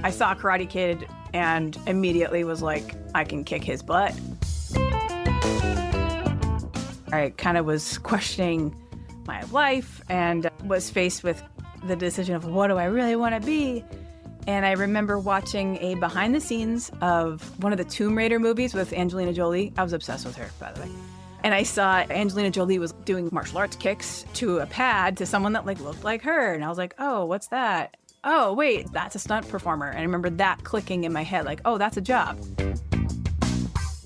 I saw Karate Kid and immediately was like, I can kick his butt. I kind of was questioning my life and was faced with the decision of what do I really want to be? And I remember watching a behind the scenes of one of the Tomb Raider movies with Angelina Jolie. I was obsessed with her, by the way. And I saw Angelina Jolie was doing martial arts kicks to a pad to someone that looked like her. And I was like, oh, what's that? Oh, wait, that's a stunt performer. And I remember that clicking in my head, like, oh, that's a job.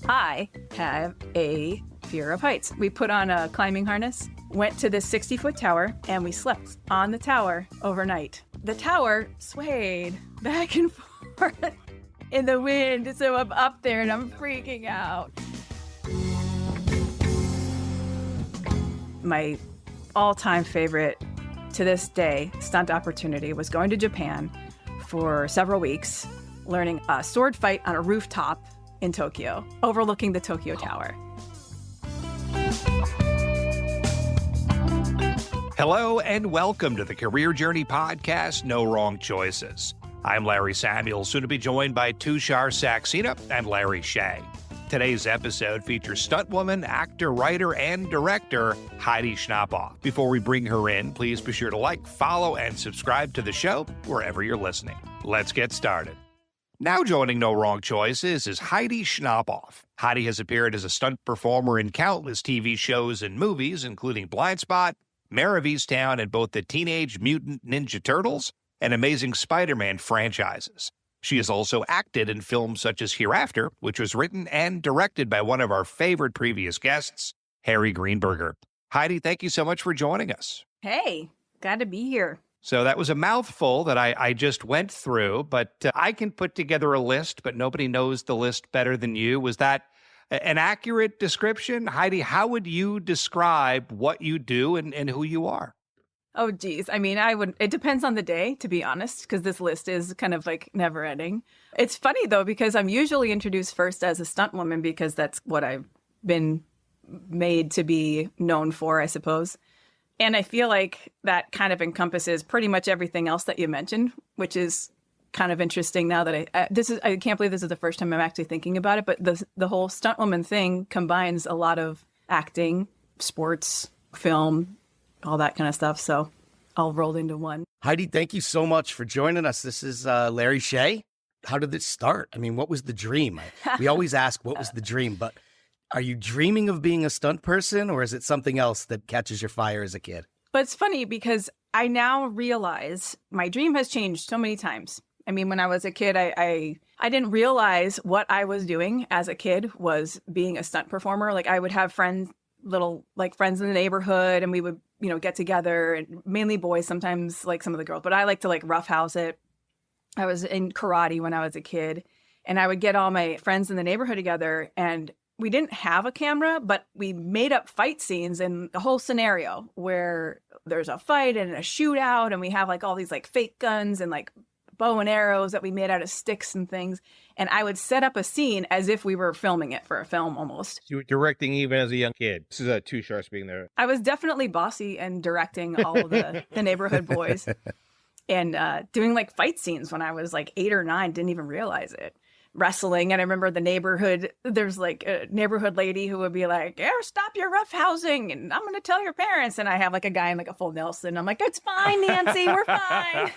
I have a fear of heights. We put on a climbing harness, went to this 60-foot tower, and we slept on the tower overnight. The tower swayed back and forth in the wind, so I'm up there and I'm freaking out. My all-time favorite to this day stunt opportunity was going to Japan for several weeks, learning a sword fight on a rooftop in Tokyo, overlooking the Tokyo Tower. Hello and welcome to the Career Journey Podcast, No Wrong Choices. I'm Larry Samuels, soon to be joined by Tushar Saxena and Larry Shea. Today's episode features Stuntwoman, actor, writer, and director Heidi Schnappauf. Before we bring her in, please be sure to like, follow, and subscribe to the show wherever you're listening. Let's get started. Now joining No Wrong Choices is Heidi Schnappauf. Heidi has appeared as a stunt performer in countless TV shows and movies, including Blindspot, Mare of Easttown, and both the Teenage Mutant Ninja Turtles and Amazing Spider-Man franchises. She has also acted in films such as Hereafter, which was written and directed by one of our favorite previous guests, Harry Greenberger. Heidi, thank you so much for joining us. Hey, glad to be here. So that was a mouthful that I just went through, but I can put together a list, but nobody knows the list better than you. Was that an accurate description? Heidi, how would you describe what you do and who you are? Oh, geez. I mean, it depends on the day, to be honest, because this list is kind of like never ending. It's funny, though, because I'm usually introduced first as a stunt woman because that's what I've been made to be known for, I suppose. And I feel like that kind of encompasses pretty much everything else that you mentioned, which is kind of interesting now that I can't believe this is the first time I'm actually thinking about it, but the whole stunt woman thing combines a lot of acting, sports, film, all that kind of stuff. So all rolled into one. Heidi, thank you so much for joining us. This is Larry Shea. How did this start? I mean, what was the dream? We always ask, what was the dream? But are you dreaming of being a stunt person, or is it something else that catches your fire as a kid? But it's funny because I now realize my dream has changed so many times. I mean, when I was a kid, I didn't realize what I was doing as a kid was being a stunt performer. Like I would have friends in the neighborhood, and we would, get together, and mainly boys, sometimes like some of the girls, but I like to roughhouse it. I was in karate when I was a kid, and I would get all my friends in the neighborhood together, and we didn't have a camera, but we made up fight scenes in the whole scenario where there's a fight and a shootout, and we have all these fake guns and bow and arrows that we made out of sticks and things. And I would set up a scene as if we were filming it for a film almost. You were directing even as a young kid. This is Tushar speaking there. I was definitely bossy and directing all of the neighborhood boys and doing fight scenes when I was 8 or 9, didn't even realize it. Wrestling. And I remember there's a neighborhood lady who would be like, stop your roughhousing, and I'm going to tell your parents. And I have a guy in a full Nelson. I'm like, it's fine, Nancy, we're fine.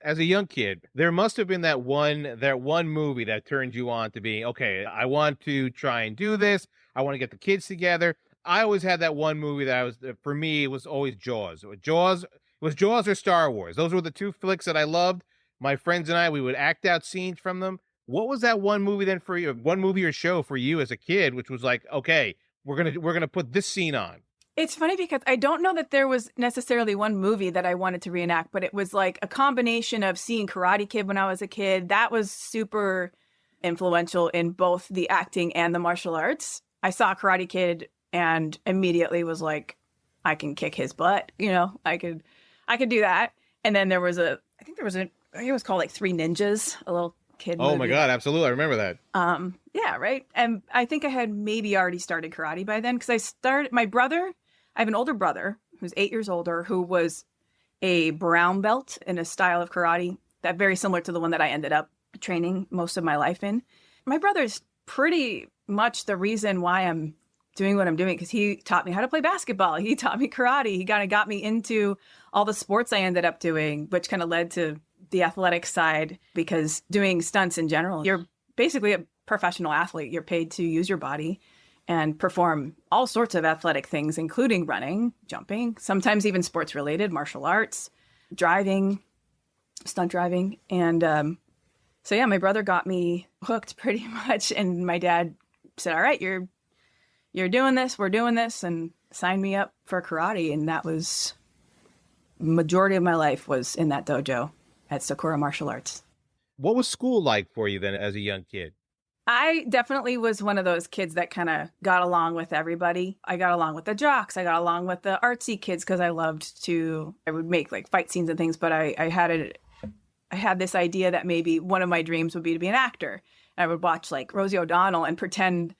As a young kid, there must have been that one movie that turned you on to being, okay, I want to try and do this. I want to get the kids together. I always had that one movie for me, it was always Jaws. It was Jaws or Star Wars. Those were the two flicks that I loved. My friends and I, we would act out scenes from them. What was that one movie then for you? One movie or show for you as a kid, which was okay, we're gonna put this scene on. It's funny because I don't know that there was necessarily one movie that I wanted to reenact, but it was a combination of seeing Karate Kid when I was a kid. That was super influential in both the acting and the martial arts. I saw Karate Kid and immediately was like, I can kick his butt. I could do that. And then there was I think it was called Three Ninjas, a little kid movie. Oh my God, absolutely. I remember that. Yeah, right. And I think I had maybe already started karate by then because I have an older brother who's 8 years older who was a brown belt in a style of karate that very similar to the one that I ended up training most of my life in. My brother's pretty much the reason why I'm doing what I'm doing, because he taught me how to play basketball. He taught me karate. He kind of got me into all the sports I ended up doing, which kind of led to the athletic side, because doing stunts in general, you're basically a professional athlete. You're paid to use your body and perform all sorts of athletic things, including running, jumping, sometimes even sports related, martial arts, driving, stunt driving. And so, yeah, my brother got me hooked pretty much. And my dad said, all right, you're doing this, we're doing this, and signed me up for karate. And that was, majority of my life was in that dojo at Sakura Martial Arts. What was school like for you then as a young kid? I definitely was one of those kids that kind of got along with everybody. I got along with the jocks. I got along with the artsy kids because I would make like fight scenes and things, but I had this idea that maybe one of my dreams would be to be an actor. I would watch like Rosie O'Donnell and pretend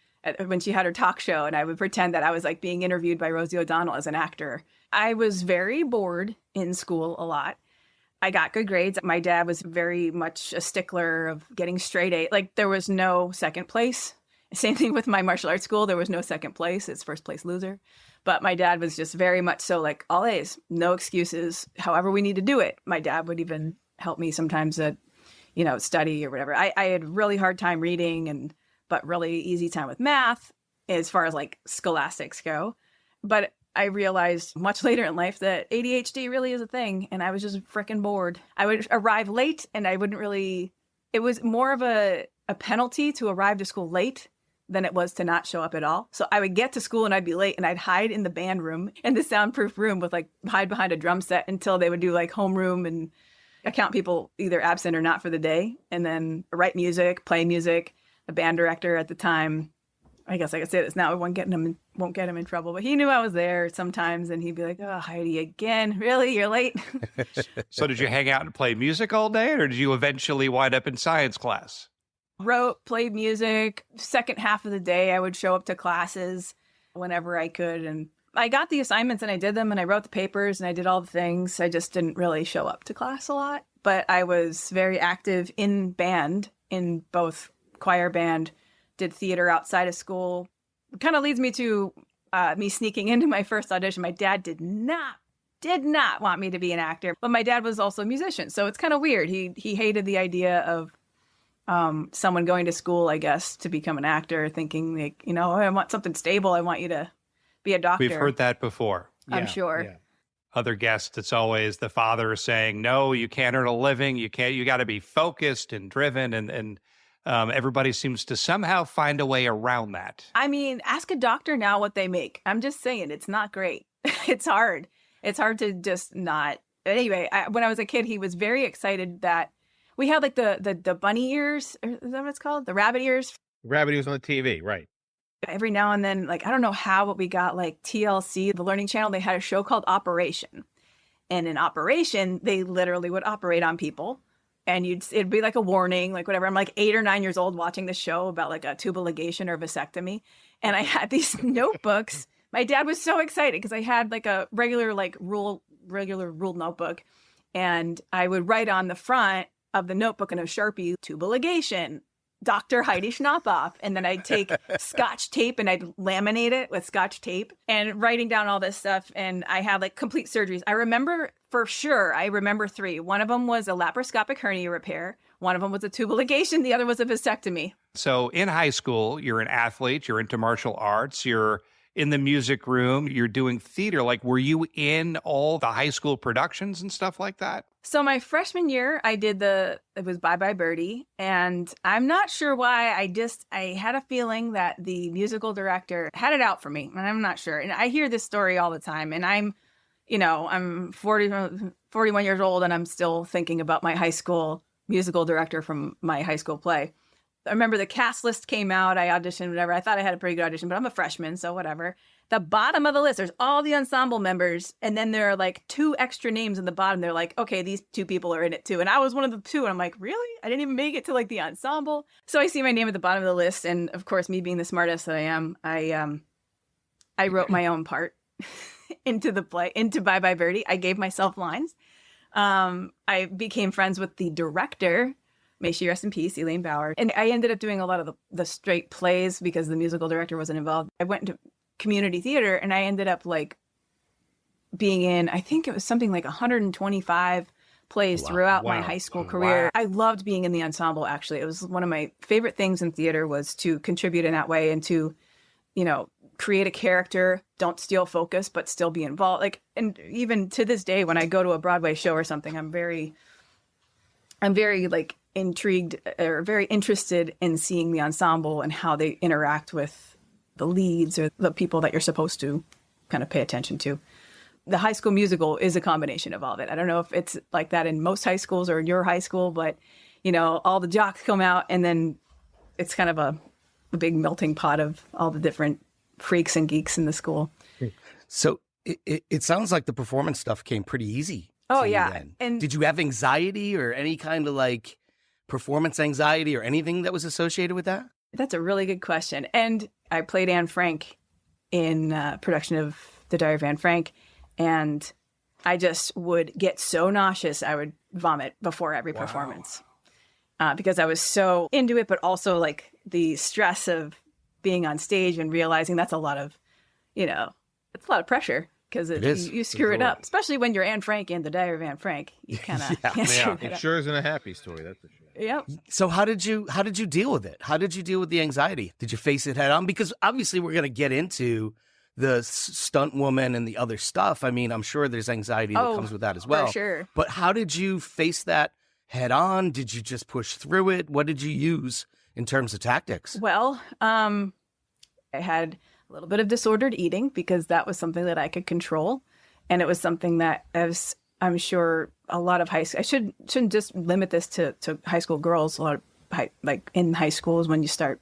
when she had her talk show, and I would pretend that I was like being interviewed by Rosie O'Donnell as an actor. I was very bored in school a lot. I got good grades. My dad was very much a stickler of getting straight A. Like, there was no second place. Same thing with my martial arts school. There was no second place. It's first place loser. But my dad was just very much so like all A's, no excuses, however we need to do it. My dad would even help me sometimes at, study or whatever. I had a really hard time reading but really easy time with math as far as like scholastics go. But I realized much later in life that ADHD really is a thing, and I was just freaking bored. I would arrive late, and it was more of a penalty to arrive to school late than it was to not show up at all. So I would get to school and I'd be late, and I'd hide in the band room, in the soundproof room hide behind a drum set until they would do like homeroom and account people either absent or not for the day, and then write music, play music. The band director at the time, I guess I could say this now, won't get him in trouble, but he knew I was there sometimes, and he'd be like, "Oh, Heidi, again? Really? You're late?" So did you hang out and play music all day, or did you eventually wind up in science class? Wrote, played music. Second half of the day, I would show up to classes whenever I could, and I got the assignments and I did them, and I wrote the papers and I did all the things. I just didn't really show up to class a lot, but I was very active in band, in both choir band, did theater outside of school. It kind of leads me to me sneaking into my first audition. My dad did not want me to be an actor, but my dad was also a musician. So it's kind of weird. He hated the idea of someone going to school, I guess, to become an actor, thinking like, I want something stable. I want you to be a doctor. We've heard that before. I'm sure. Yeah. Other guests, it's always the father saying, no, you can't earn a living. You got to be focused and driven. And everybody seems to somehow find a way around that. I mean, ask a doctor now what they make. I'm just saying, it's not great. It's hard. It's hard to just not. Anyway, when I was a kid, he was very excited that we had like the bunny ears. Is that what it's called? The rabbit ears. Rabbit ears on the TV, right? Every now and then, like, I don't know how, but we got like TLC, the Learning Channel. They had a show called Operation. And in Operation, they literally would operate on people. And it'd be like a warning, like whatever. I'm like 8 or 9 years old watching the show about like a tubal ligation or vasectomy. And I had these notebooks. My dad was so excited because I had like a regular ruled notebook. And I would write on the front of the notebook in a Sharpie, tubal ligation, Dr. Heidi Schnappauf. And then I'd take Scotch tape and I'd laminate it with Scotch tape and writing down all this stuff. And I had like complete surgeries. I remember 3. One of them was a laparoscopic hernia repair. One of them was a tubal ligation. The other was a vasectomy. So in high school, you're an athlete, you're into martial arts, you're in the music room, you're doing theater. Like, were you in all the high school productions and stuff like that? So my freshman year, I did it was Bye Bye Birdie. And I'm not sure why. I had a feeling that the musical director had it out for me. And I'm not sure. And I hear this story all the time. And I'm 41 years old and I'm still thinking about my high school musical director from my high school play. I remember the cast list came out. I auditioned, whatever. I thought I had a pretty good audition, but I'm a freshman, so whatever. The bottom of the list, there's all the ensemble members, and then there are like 2 extra names in the bottom. They're like, okay, these 2 people are in it too. And I was one of the 2, and I'm like, really? I didn't even make it to like the ensemble. So I see my name at the bottom of the list, and of course, me being the smartest that I am, I wrote my own part into the play, into Bye Bye Birdie. I gave myself lines. I became friends with the director. May she rest in peace, Elaine Bauer. And I ended up doing a lot of the straight plays because the musical director wasn't involved. I went into community theater and I ended up like being in, I think it was something like 125 plays throughout my high school career. I loved being in the ensemble, actually. It was one of my favorite things in theater was to contribute in that way and to, create a character, don't steal focus, but still be involved. Like, and even to this day, when I go to a Broadway show or something, I'm very like intrigued or very interested in seeing the ensemble and how they interact with the leads or the people that you're supposed to kind of pay attention to. The High School Musical is a combination of all of it. I don't know if it's like that in most high schools or in your high school, but all the jocks come out and then it's kind of a big melting pot of all the different freaks and geeks in the school. So it sounds like the performance stuff came pretty easy. Oh, to you yeah. then. And did you have anxiety or any kind of like performance anxiety or anything that was associated with that? That's a really good question. And I played Anne Frank in production of The Diary of Anne Frank. And I just would get so nauseous, I would vomit before every performance because I was so into it, but also like the stress of being on stage and realizing that's a lot of, it's a lot of pressure because you screw it up, especially when you're Anne Frank in The Diary of Anne Frank. You kind of can't screw it It up. sure isn't a happy story, that's for sure. Yep. So how did you deal with it? How did you deal with the anxiety? Did you face it head on? Because obviously we're going to get into the Stuntwoman and the other stuff. I mean, I'm sure there's anxiety that comes with that as well. For sure. But how did you face that head on? Did you just push through it? What did you use in terms of tactics? Well, I had a little bit of disordered eating because that was something that I could control. And it was something that, as I'm sure a lot of high school, I shouldn't just limit this to high school girls. A lot of in high school is when you start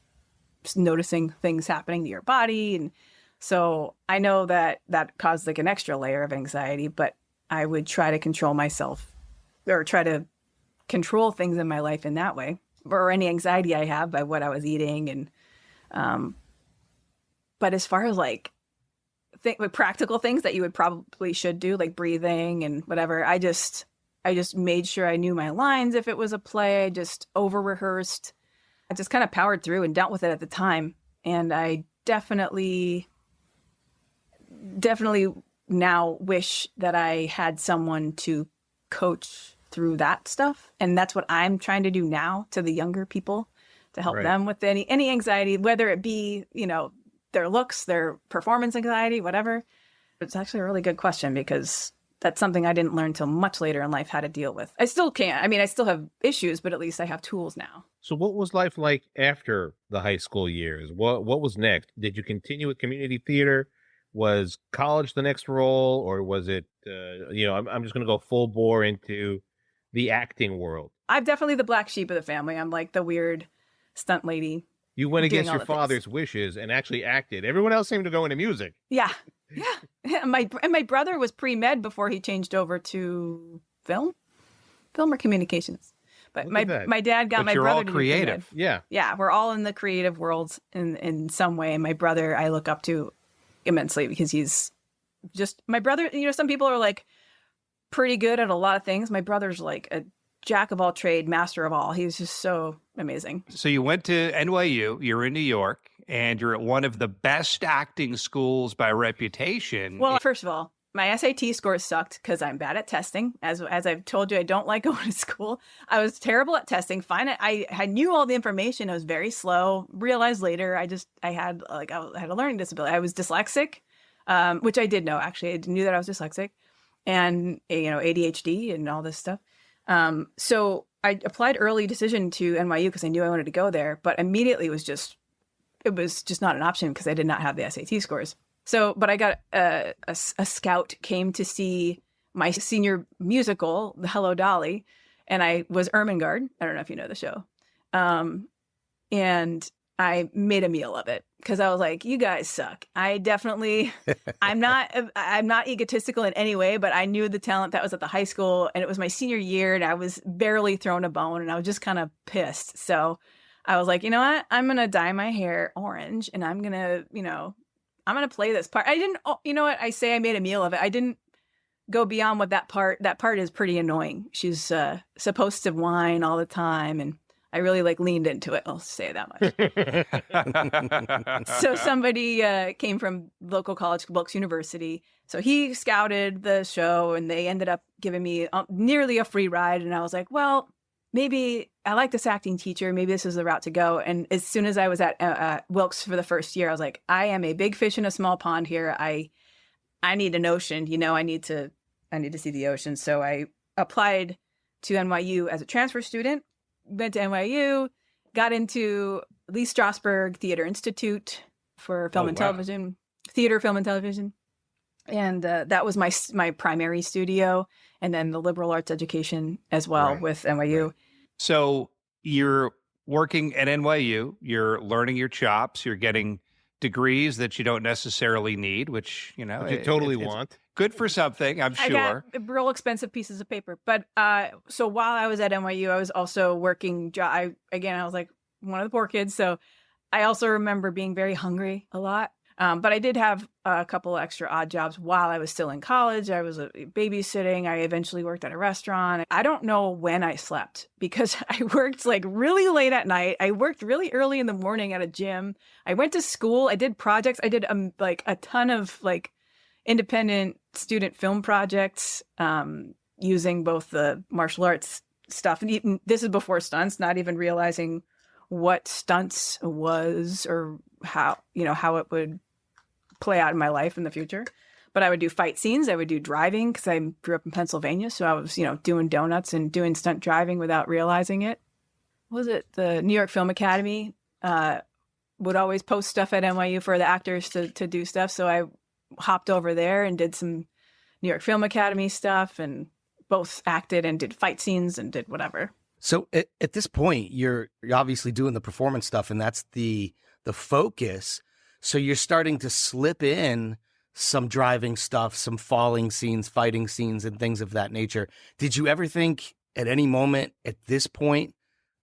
noticing things happening to your body. And so I know that caused like an extra layer of anxiety, but I would try to control myself or try to control things in my life in that way, or any anxiety I have by what I was eating. And, but as far as like practical things that you would probably should do, like breathing and whatever, I just made sure I knew my lines. If it was a play, I just over rehearsed. I just kind of powered through and dealt with it at the time. And I definitely now wish that I had someone to coach through that stuff. And that's what I'm trying to do now to the younger people, to help them with any anxiety, whether it be, their looks, their performance anxiety, whatever. It's actually a really good question because that's something I didn't learn until much later in life how to deal with. I still can't. I mean, I still have issues, but at least I have tools now. So what was life like after the high school years? What was next? Did you continue with community theater? Was college the next role, or was it, I'm just going to go full bore into the acting world? I'm definitely the black sheep of the family. I'm like the weird stunt lady. You went against your things. father's wishes and actually acted. Everyone else seemed to go into music. Yeah. And my brother was pre-med before he changed over to film or communications. But my dad got my brother to do creative. pre-med. Yeah, we're all in the creative worlds in some way. And my brother I look up to immensely because he's just my brother. Some people are like pretty good at a lot of things. My brother's like a jack of all trade, master of all. He's just so amazing. So you went to NYU, you're in New York, and you're at one of the best acting schools by reputation. Well, first of all, my SAT scores sucked because I'm bad at testing. As I've told you, I don't like going to school. I was terrible at testing. Fine, I knew all the information. I was very slow. Realized later, I had a learning disability. I was dyslexic, which I did know actually. I knew that I was dyslexic, and ADHD and all this stuff. So I applied early decision to NYU because I knew I wanted to go there, but immediately it was just not an option because I did not have the SAT scores. So, but I got a scout came to see my senior musical, The Hello Dolly, and I was Ermengarde. I don't know if you know the show. And I made a meal of it because I was like, you guys suck. I'm not egotistical in any way, but I knew the talent that was at the high school and it was my senior year and I was barely thrown a bone and I was just kind of pissed. So I was like, you know what? I'm going to dye my hair orange and I'm going to play this part. I didn't, you know what? I say I made a meal of it. I didn't go beyond what that part is pretty annoying. She's supposed to whine all the time, and I really leaned into it. I'll say that much. So somebody came from local college, Wilkes University. So he scouted the show, and they ended up giving me nearly a free ride. And I was like, well, maybe I like this acting teacher. Maybe this is the route to go. And as soon as I was at Wilkes for the first year, I was like, I am a big fish in a small pond here. I need an ocean. I need to see the ocean. So I applied to NYU as a transfer student. Went to NYU, got into Lee Strasberg Theater Institute for film and television, theater, film, and television. And that was my primary studio. And then the liberal arts education as well with NYU. Right. So you're working at NYU, you're learning your chops, you're getting degrees that you don't necessarily need, which, you totally want. Good for something, I'm sure. I got real expensive pieces of paper. But so while I was at NYU, I was also working. I was like one of the poor kids. So I also remember being very hungry a lot. But I did have a couple extra odd jobs while I was still in college. I was babysitting. I eventually worked at a restaurant. I don't know when I slept because I worked really late at night. I worked really early in the morning at a gym. I went to school. I did projects. I did a ton of independent student film projects using both the martial arts stuff. And this is before Stunts, not even realizing what Stunts was or how it would play out in my life in the future. But I would do fight scenes. I would do driving because I grew up in Pennsylvania. So I was, doing donuts and doing stunt driving without realizing it. Was it the New York Film Academy would always post stuff at NYU for the actors to do stuff. So I hopped over there and did some New York Film Academy stuff and both acted and did fight scenes and did whatever. So at this point, you're obviously doing the performance stuff, and that's the focus. So you're starting to slip in some driving stuff, some falling scenes, fighting scenes, and things of that nature. Did you ever think at any moment at this point,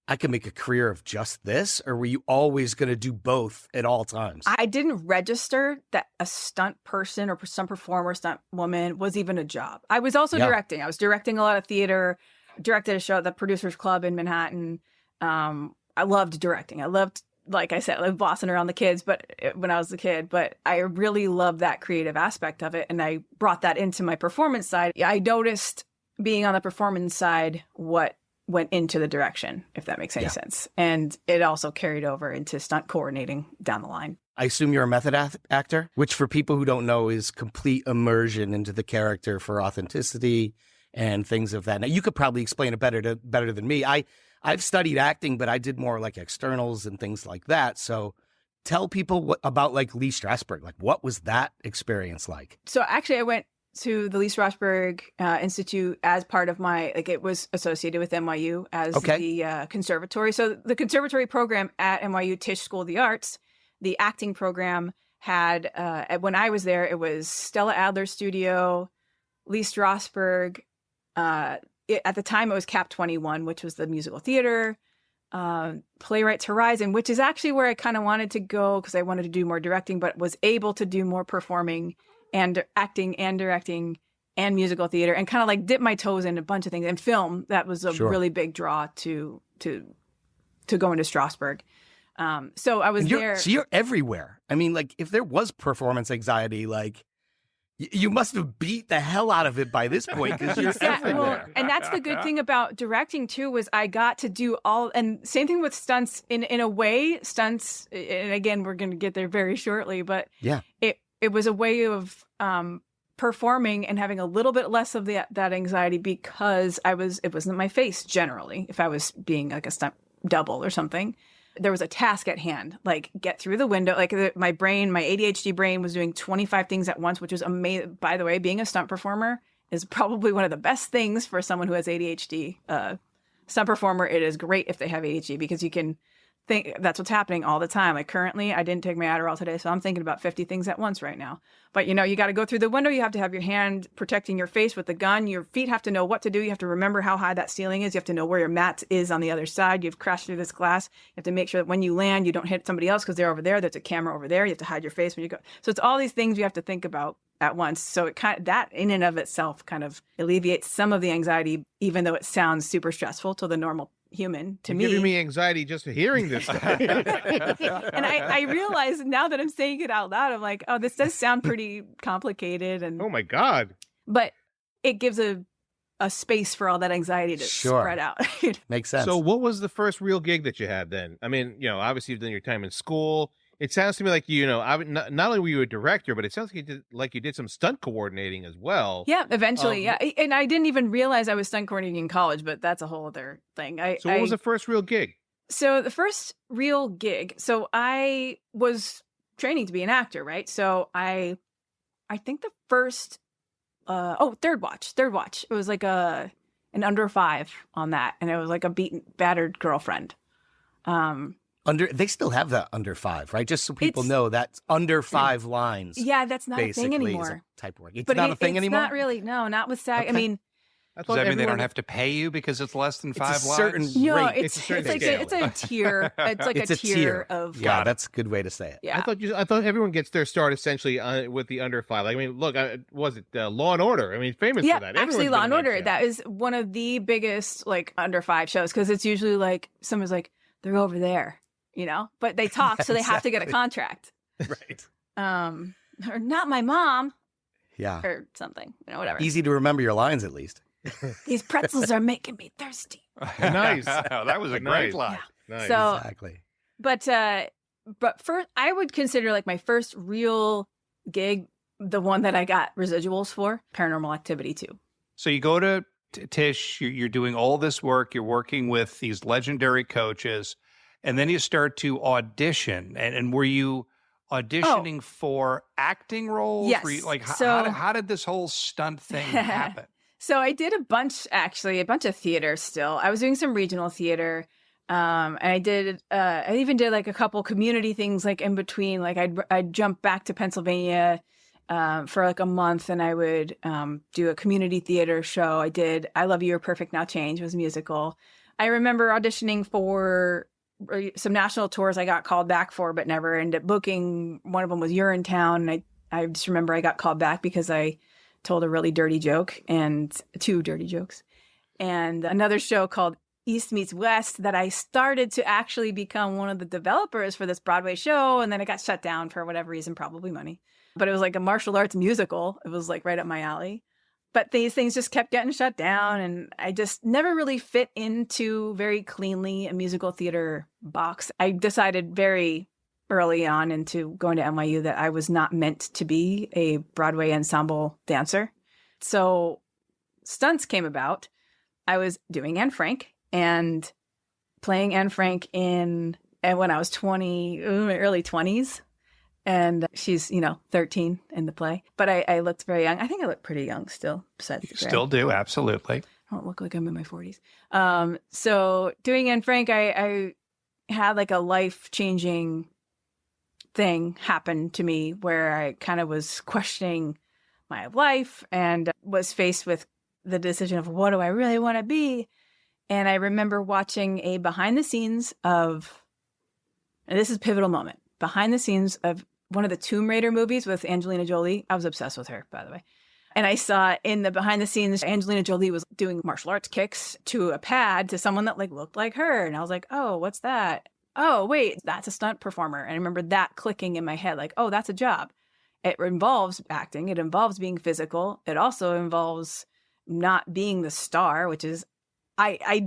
I could make a career of just this? Or were you always going to do both at all times? I didn't register that a stunt person or stunt performer, stunt woman was even a job. I was also directing. I was directing a lot of theater, directed a show at the Producers Club in Manhattan. I loved directing. I loved, like I said, I loved bossing around the kids when I was a kid, but I really loved that creative aspect of it. And I brought that into my performance side. I noticed being on the performance side what went into the direction, if that makes any sense. And it also carried over into stunt coordinating down the line. I assume you're a method actor, which for people who don't know is complete immersion into the character for authenticity and things of that. Now, you could probably explain it better than me. I've studied acting, but I did more externals and things like that. So tell people about Lee Strasberg. What was that experience like? So actually, I went to the Lee Strasberg Institute as part of my, it was associated with NYU as the conservatory. So the conservatory program at NYU Tisch School of the Arts, the acting program had, when I was there, it was Stella Adler's studio, Lee Strasberg. At the time, it was Cap 21, which was the musical theater, Playwrights Horizon, which is actually where I kind of wanted to go because I wanted to do more directing, but was able to do more performing and acting and directing and musical theater and kind of dip my toes in a bunch of things. And film, that was a really big draw to go into Strasberg. So I was there. So you're everywhere. I mean, if there was performance anxiety, you must have beat the hell out of it by this point because you're everywhere. Well, and that's the good thing about directing too, was I got to do all, and same thing with stunts in a way, stunts, and again, we're going to get there very shortly, but it was a way of performing and having a little bit less of that anxiety because it wasn't my face generally. If I was being a stunt double or something, there was a task at hand, get through the window. My brain, my ADHD brain was doing 25 things at once, which was amazing. By the way, being a stunt performer is probably one of the best things for someone who has ADHD. Stunt performer, it is great if they have ADHD because you can think that's what's happening all the time. Currently, I didn't take my Adderall today, so I'm thinking about 50 things at once right now. But you got to go through the window. You have to have your hand protecting your face with the gun. Your feet have to know what to do. You have to remember how high that ceiling is. You have to know where your mat is on the other side. You've crashed through this glass. You have to make sure that when you land, you don't hit somebody else because they're over there. There's a camera over there. You have to hide your face when you go. So it's all these things you have to think about at once. So it that in and of itself kind of alleviates some of the anxiety, even though it sounds super stressful to the normal human. To me, giving me anxiety just hearing this. And I realize now that I'm saying it out loud, I'm like, oh, this does sound pretty complicated. And Oh my God. but it gives a space for all that anxiety to spread out. Makes sense. So what was the first real gig that you had then? I mean, obviously you've done your time in school. It sounds to me like, not only were you a director, but it sounds like you did some stunt coordinating as well. Yeah, eventually. Yeah. And I didn't even realize I was stunt coordinating in college, but that's a whole other thing. So what was the first real gig? So the first real gig, so I was training to be an actor, right? So I think the first, Third Watch. It was like an under 5 on that. And it was like a battered girlfriend. They still have that under 5, right? Just so people know, that's under 5 lines. Yeah, that's not a thing anymore. Type work. It's not a thing anymore? Not really. No, not with SAG. Okay. I mean, Does that mean they don't have to pay you because it's less than 5 it's a lines? certain rate. It's a tier. It's like It's a tier of. Yeah, that's a good way to say it. Yeah. I thought everyone gets their start essentially with the under 5. Like, I mean, look, was it Law and Order? I mean, famous for that. Actually, Everyone's Law and been in Order. show. That is one of the biggest like under 5 shows because it's usually like someone's like they're over there, but they talk, so they have to get a contract. Right. Or not my mom. Yeah. Or something, whatever. Easy to remember your lines, at least. These pretzels are making me thirsty. Nice. That was a great line. Nice. So, Exactly. but first, I would consider like my first real gig, the one that I got residuals for, Paranormal Activity 2. So you go to Tisch, you're doing all this work, you're working with these legendary coaches, and then you start to audition. And were you auditioning for acting roles? Yes. Were you, like, So- how did this whole stunt thing happen? So I did a bunch of theater still. I was doing some regional theater. And I even did like a couple community things like in between. Like I'd jump back to Pennsylvania for like a month and I would do a community theater show. I did I Love You, You're Perfect Now Change was a musical. I remember auditioning for some national tours I got called back for, but never ended up booking. One of them was Urinetown. And I just remember I got called back because I told a really dirty joke and 2 dirty jokes. And another show called East Meets West that I started to actually become one of the developers for this Broadway show. And then it got shut down for whatever reason, probably money. But it was like a martial arts musical. It was like right up my alley. But these things just kept getting shut down. And I just never really fit into very cleanly a musical theater box. I decided very early on into going to NYU that I was not meant to be a Broadway ensemble dancer. So Stunts came about. I was doing Anne Frank and playing Anne Frank when I was 20, early 20s. And she's, 13 in the play. But I looked very young. I think I look pretty young still. Besides the gray. Still do, absolutely. I don't look like I'm in my 40s. So doing Anne Frank, I had like a life-changing thing happen to me where I kind of was questioning my life and was faced with the decision of what do I really want to be? And I remember watching a behind the scenes of, and this is a pivotal moment, behind the scenes of one of the Tomb Raider movies with Angelina Jolie. I was obsessed with her, by the way. And I saw in the behind the scenes, Angelina Jolie was doing martial arts kicks to a pad to someone that like looked like her. And I was like, oh, what's that? Oh, wait, that's a stunt performer. And I remember that clicking in my head, like, oh, that's a job. It involves acting. It involves being physical. It also involves not being the star, which is, I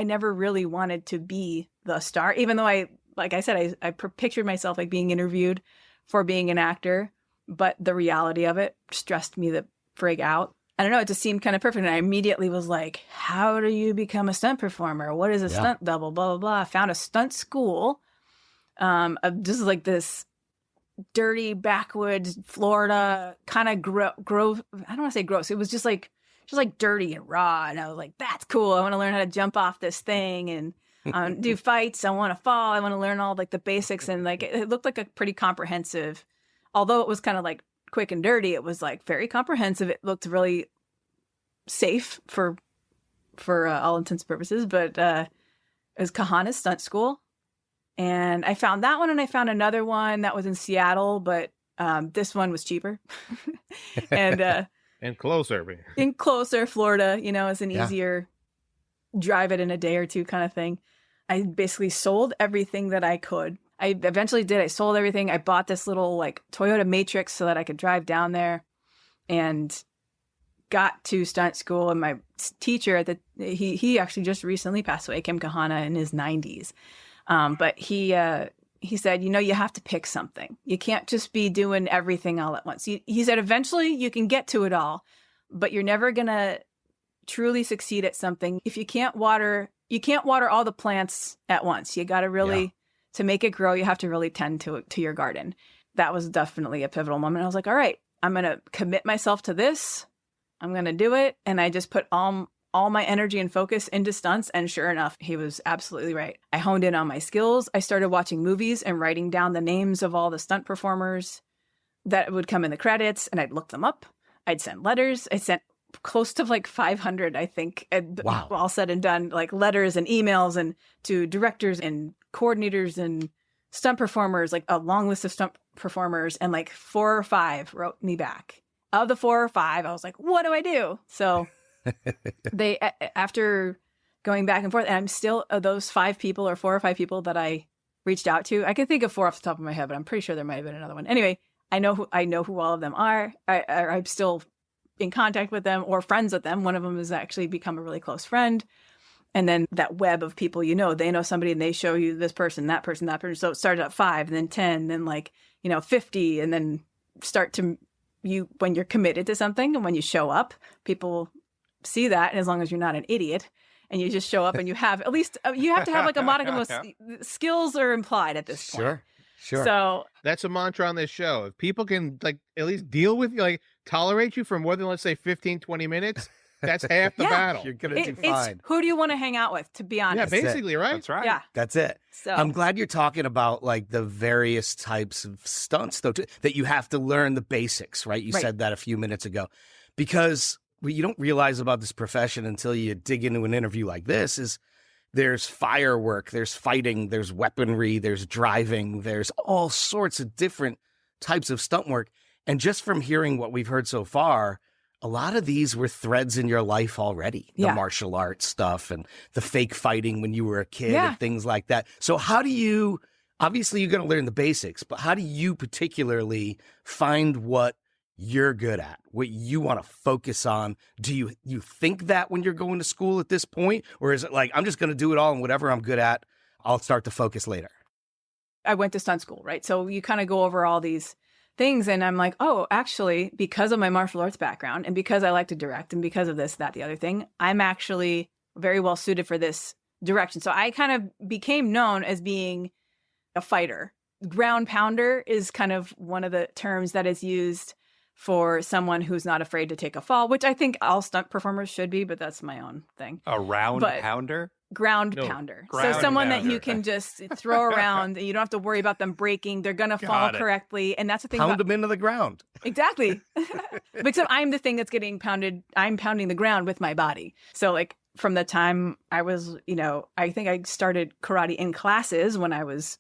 never really wanted to be the star, even though like I said, I pictured myself like being interviewed for being an actor, but the reality of it stressed me the frig out. I don't know, it just seemed kind of perfect. And I immediately was like, how do you become a stunt performer? What is a stunt double? Blah, blah, blah. I found a stunt school of just like this dirty backwoods Florida kind of grove. I don't want to say gross. It was just like dirty and raw. And I was like, that's cool. I want to learn how to jump off this thing and do fights. I want to fall. I want to learn all like the basics. And like, it looked like a pretty comprehensive, although it was kind of like quick and dirty, it was like very comprehensive. It looked really safe for all intents and purposes, but it was Kahana's stunt school. And I found that one, and I found another one that was in Seattle, but This one was cheaper. And And closer. in closer, Florida, is an Yeah. easier drive it in a day or two kind of thing. I basically sold everything that I could. I eventually did. I sold everything. I bought this little like Toyota Matrix so that I could drive down there, and got to stunt school. And my teacher at he actually just recently passed away, Kim Kahana, in his 90s. But he said, you have to pick something. You can't just be doing everything all at once. He said, eventually you can get to it all, but you're never going to truly succeed at something if you can't water all the plants at once. You got to really, to make it grow, you have to really tend to your garden. That was definitely a pivotal moment. I was like, all right, I'm going to commit myself to this. I'm going to do it. And I just put all my energy and focus into stunts. And sure enough, he was absolutely right. I honed in on my skills. I started watching movies and writing down the names of all the stunt performers that would come in the credits, and I'd look them up. I'd send letters. I sent close to like 500, I think, Wow. all said and done, like letters and emails and to directors and coordinators and stunt performers, like a long list of stunt performers, and like 4 or 5 wrote me back. Of the 4 or 5, I was like, what do I do? So they, after going back and forth, and I'm still, those 5 people or 4 or 5 people that I reached out to, I can think of 4 off the top of my head, but I'm pretty sure there might have been another one. Anyway, I know who all of them are. I'm still in contact with them or friends with them. One of them has actually become a really close friend. And then that web of people, they know somebody and they show you this person, that person, that person. So it started at 5, and then 10, then 50, and then start to when you're committed to something and when you show up, people see that. And as long as you're not an idiot and you just show up and you have at least, you have to have like a modicum of skills are implied at this point. Sure. So That's a mantra on this show. If people can at least deal with you, tolerate you for more than, let's say, 15, 20 minutes, that's half the battle. You're going to do fine. Who do you want to hang out with, to be honest? Yeah, basically, right? That's right. Yeah. That's it. So I'm glad you're talking about the various types of stunts, though, that you have to learn the basics, right? You said that a few minutes ago, because what you don't realize about this profession until you dig into an interview like this is there's firework, there's fighting, there's weaponry, there's driving, there's all sorts of different types of stunt work. And just from hearing what we've heard so far, a lot of these were threads in your life already. The martial arts stuff and the fake fighting when you were a kid and things like that. So how do you, obviously you're going to learn the basics, but how do you particularly find what you're good at, what you want to focus on? Do you think that when you're going to school at this point, or is it like, I'm just going to do it all and whatever I'm good at, I'll start to focus later? I went to stunt school, right? So you kind of go over all these things, and I'm like, oh, actually, because of my martial arts background and because I like to direct and because of this, that, the other thing, I'm actually very well suited for this direction. So I kind of became known as being a fighter. Ground pounder is kind of one of the terms that is used for someone who's not afraid to take a fall, which I think all stunt performers should be, but that's my own thing. A round pounder? Ground pounder. Ground so someone pounder. that you can just throw around and you don't have to worry about them breaking. They're going to fall correctly. And that's the thing. Pound them into the ground. Exactly. Except I'm the thing that's getting pounded. I'm pounding the ground with my body. So from the time I was, I think I started karate in classes when I was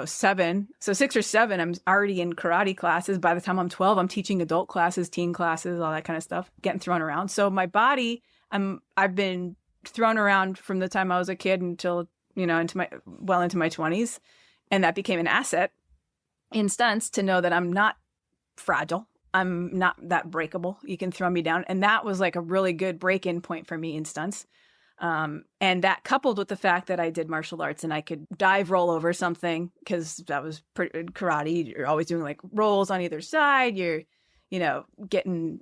7. So 6 or 7, I'm already in karate classes. By the time I'm 12, I'm teaching adult classes, teen classes, all that kind of stuff, getting thrown around. So my body, I've been thrown around from the time I was a kid until, into my 20s. And that became an asset in stunts to know that I'm not fragile. I'm not that breakable. You can throw me down. And that was like a really good break-in point for me in stunts. And that coupled with the fact that I did martial arts and I could dive, roll over something, because that was karate. You're always doing rolls on either side. You're, getting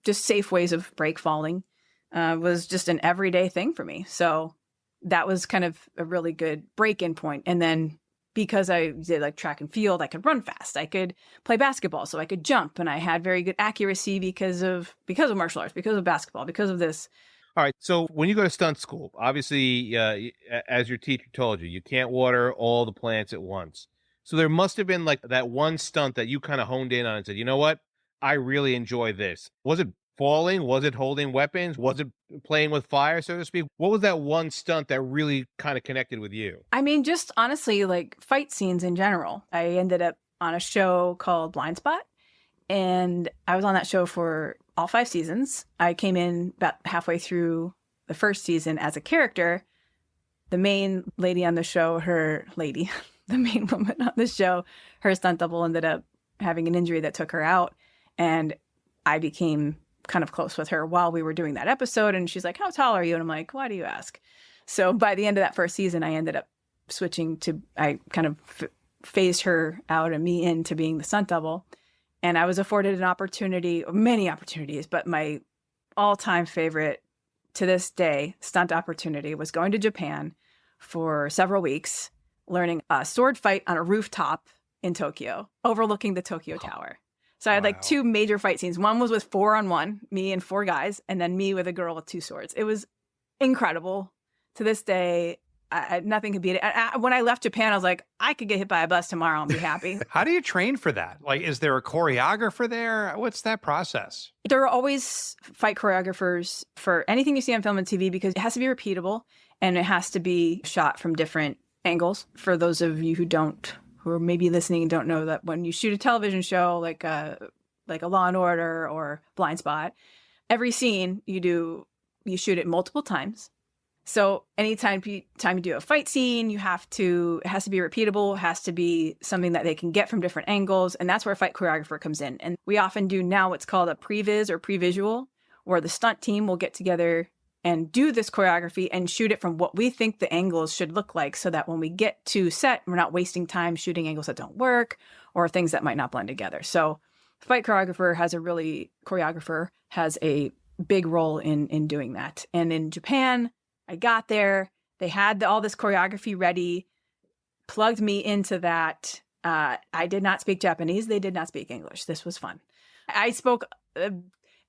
just safe ways of break falling, was just an everyday thing for me. So that was kind of a really good break-in point. And then because I did track and field, I could run fast. I could play basketball, so I could jump, and I had very good accuracy because of martial arts, because of basketball, because of this. All right. So when you go to stunt school, obviously, as your teacher told you, you can't water all the plants at once. So there must have been that one stunt that you kind of honed in on and said, you know what? I really enjoy this. Was it falling? Was it holding weapons? Was it playing with fire, so to speak? What was that one stunt that really kind of connected with you? I mean, just honestly, fight scenes in general. I ended up on a show called Blindspot. And I was on that show for all 5 seasons. I came in about halfway through the first season as a character. The main lady on the show, the main woman on the show, her stunt double ended up having an injury that took her out. And I became kind of close with her while we were doing that episode. And she's like, how tall are you? And I'm like, why do you ask? So by the end of that first season, I ended up switching to, I kind of phased her out and me into being the stunt double. And I was afforded an opportunity, many opportunities, but my all-time favorite to this day stunt opportunity was going to Japan for several weeks, learning a sword fight on a rooftop in Tokyo, overlooking the Tokyo Tower. So I had like 2 major fight scenes. One was with 4-on-1, me and 4 guys, and then me with a girl with 2 swords. It was incredible. To this day, nothing could beat it. When I left Japan, I was like, I could get hit by a bus tomorrow and be happy. How do you train for that? Like, is there a choreographer there? What's that process? There are always fight choreographers for anything you see on film and TV because it has to be repeatable and it has to be shot from different angles. For those of you who are maybe listening and don't know that when you shoot a television show like a Law and Order or Blindspot, every scene you shoot it multiple times. So anytime you do a fight scene, it has to be repeatable, it has to be something that they can get from different angles. And that's where a fight choreographer comes in. And we often do now what's called a previs or pre-visual, where the stunt team will get together and do this choreography and shoot it from what we think the angles should look like so that when we get to set, we're not wasting time shooting angles that don't work or things that might not blend together. So the fight choreographer has a big role in doing that. And in Japan, I got there, they had all this choreography ready, plugged me into that. I did not speak Japanese. They did not speak English. This was fun. I spoke,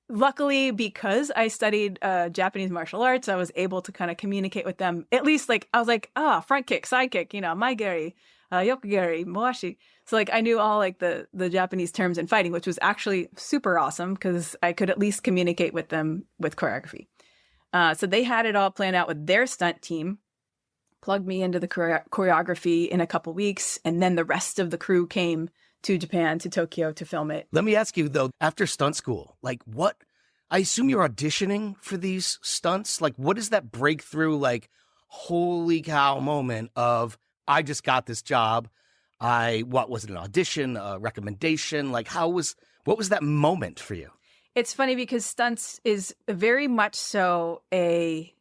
luckily, because I studied Japanese martial arts, I was able to kind of communicate with them. At least I was like, front kick, side kick, maigeri, yokogeri, moashi. So I knew all the Japanese terms in fighting, which was actually super awesome because I could at least communicate with them with choreography. So they had it all planned out with their stunt team, plugged me into the choreography in a couple weeks, and then the rest of the crew came to Japan, to Tokyo, to film it. Let me ask you, though, after stunt school, I assume you're auditioning for these stunts? What is that breakthrough, holy cow moment of, I just got this job? What was it, an audition, a recommendation? What was that moment for you? It's funny because stunts is very much so a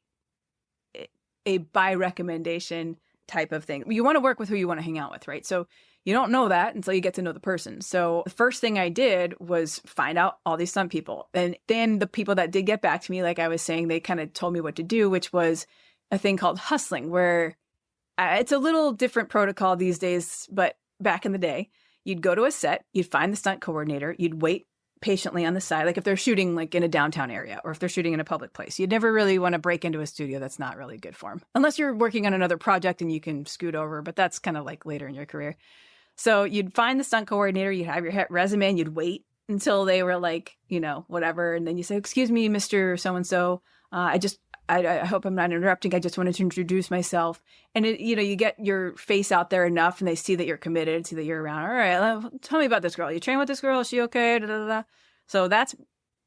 by recommendation type of thing. You want to work with who you want to hang out with, right? So you don't know that until you get to know the person. So the first thing I did was find out all these stunt people. And then the people that did get back to me, like I was saying, they kind of told me what to do, which was a thing called hustling, where it's a little different protocol these days, but back in the day, you'd go to a set, you'd find the stunt coordinator, you'd wait patiently on the side, if they're shooting in a downtown area or if they're shooting in a public place. You'd never really want to break into a studio that's not really good for them, unless you're working on another project and you can scoot over, but that's kind of later in your career. So you'd find the stunt coordinator, you'd have your resume, and you'd wait until they were whatever, and then you say, excuse me, Mr. So-and-so, I hope I'm not interrupting. I just wanted to introduce myself. And you get your face out there enough and they see that you're committed, see that you're around. All right, tell me about this girl. You train with this girl? Is she okay? Da, da, da, da. So that's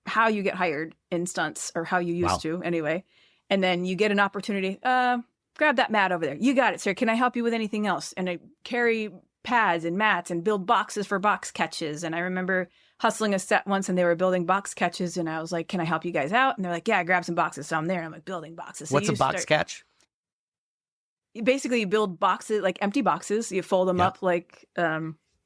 how you get hired in stunts, or how you used to anyway. And then you get an opportunity. Grab that mat over there. You got it, sir. Can I help you with anything else? And I carry pads and mats and build boxes for box catches. And I remember hustling a set once and they were building box catches, and I was like, can I help you guys out? And they're like, yeah, grab some boxes. So I'm there, and I'm building boxes. So what's a box catch? Basically, you build boxes, empty boxes. You fold them up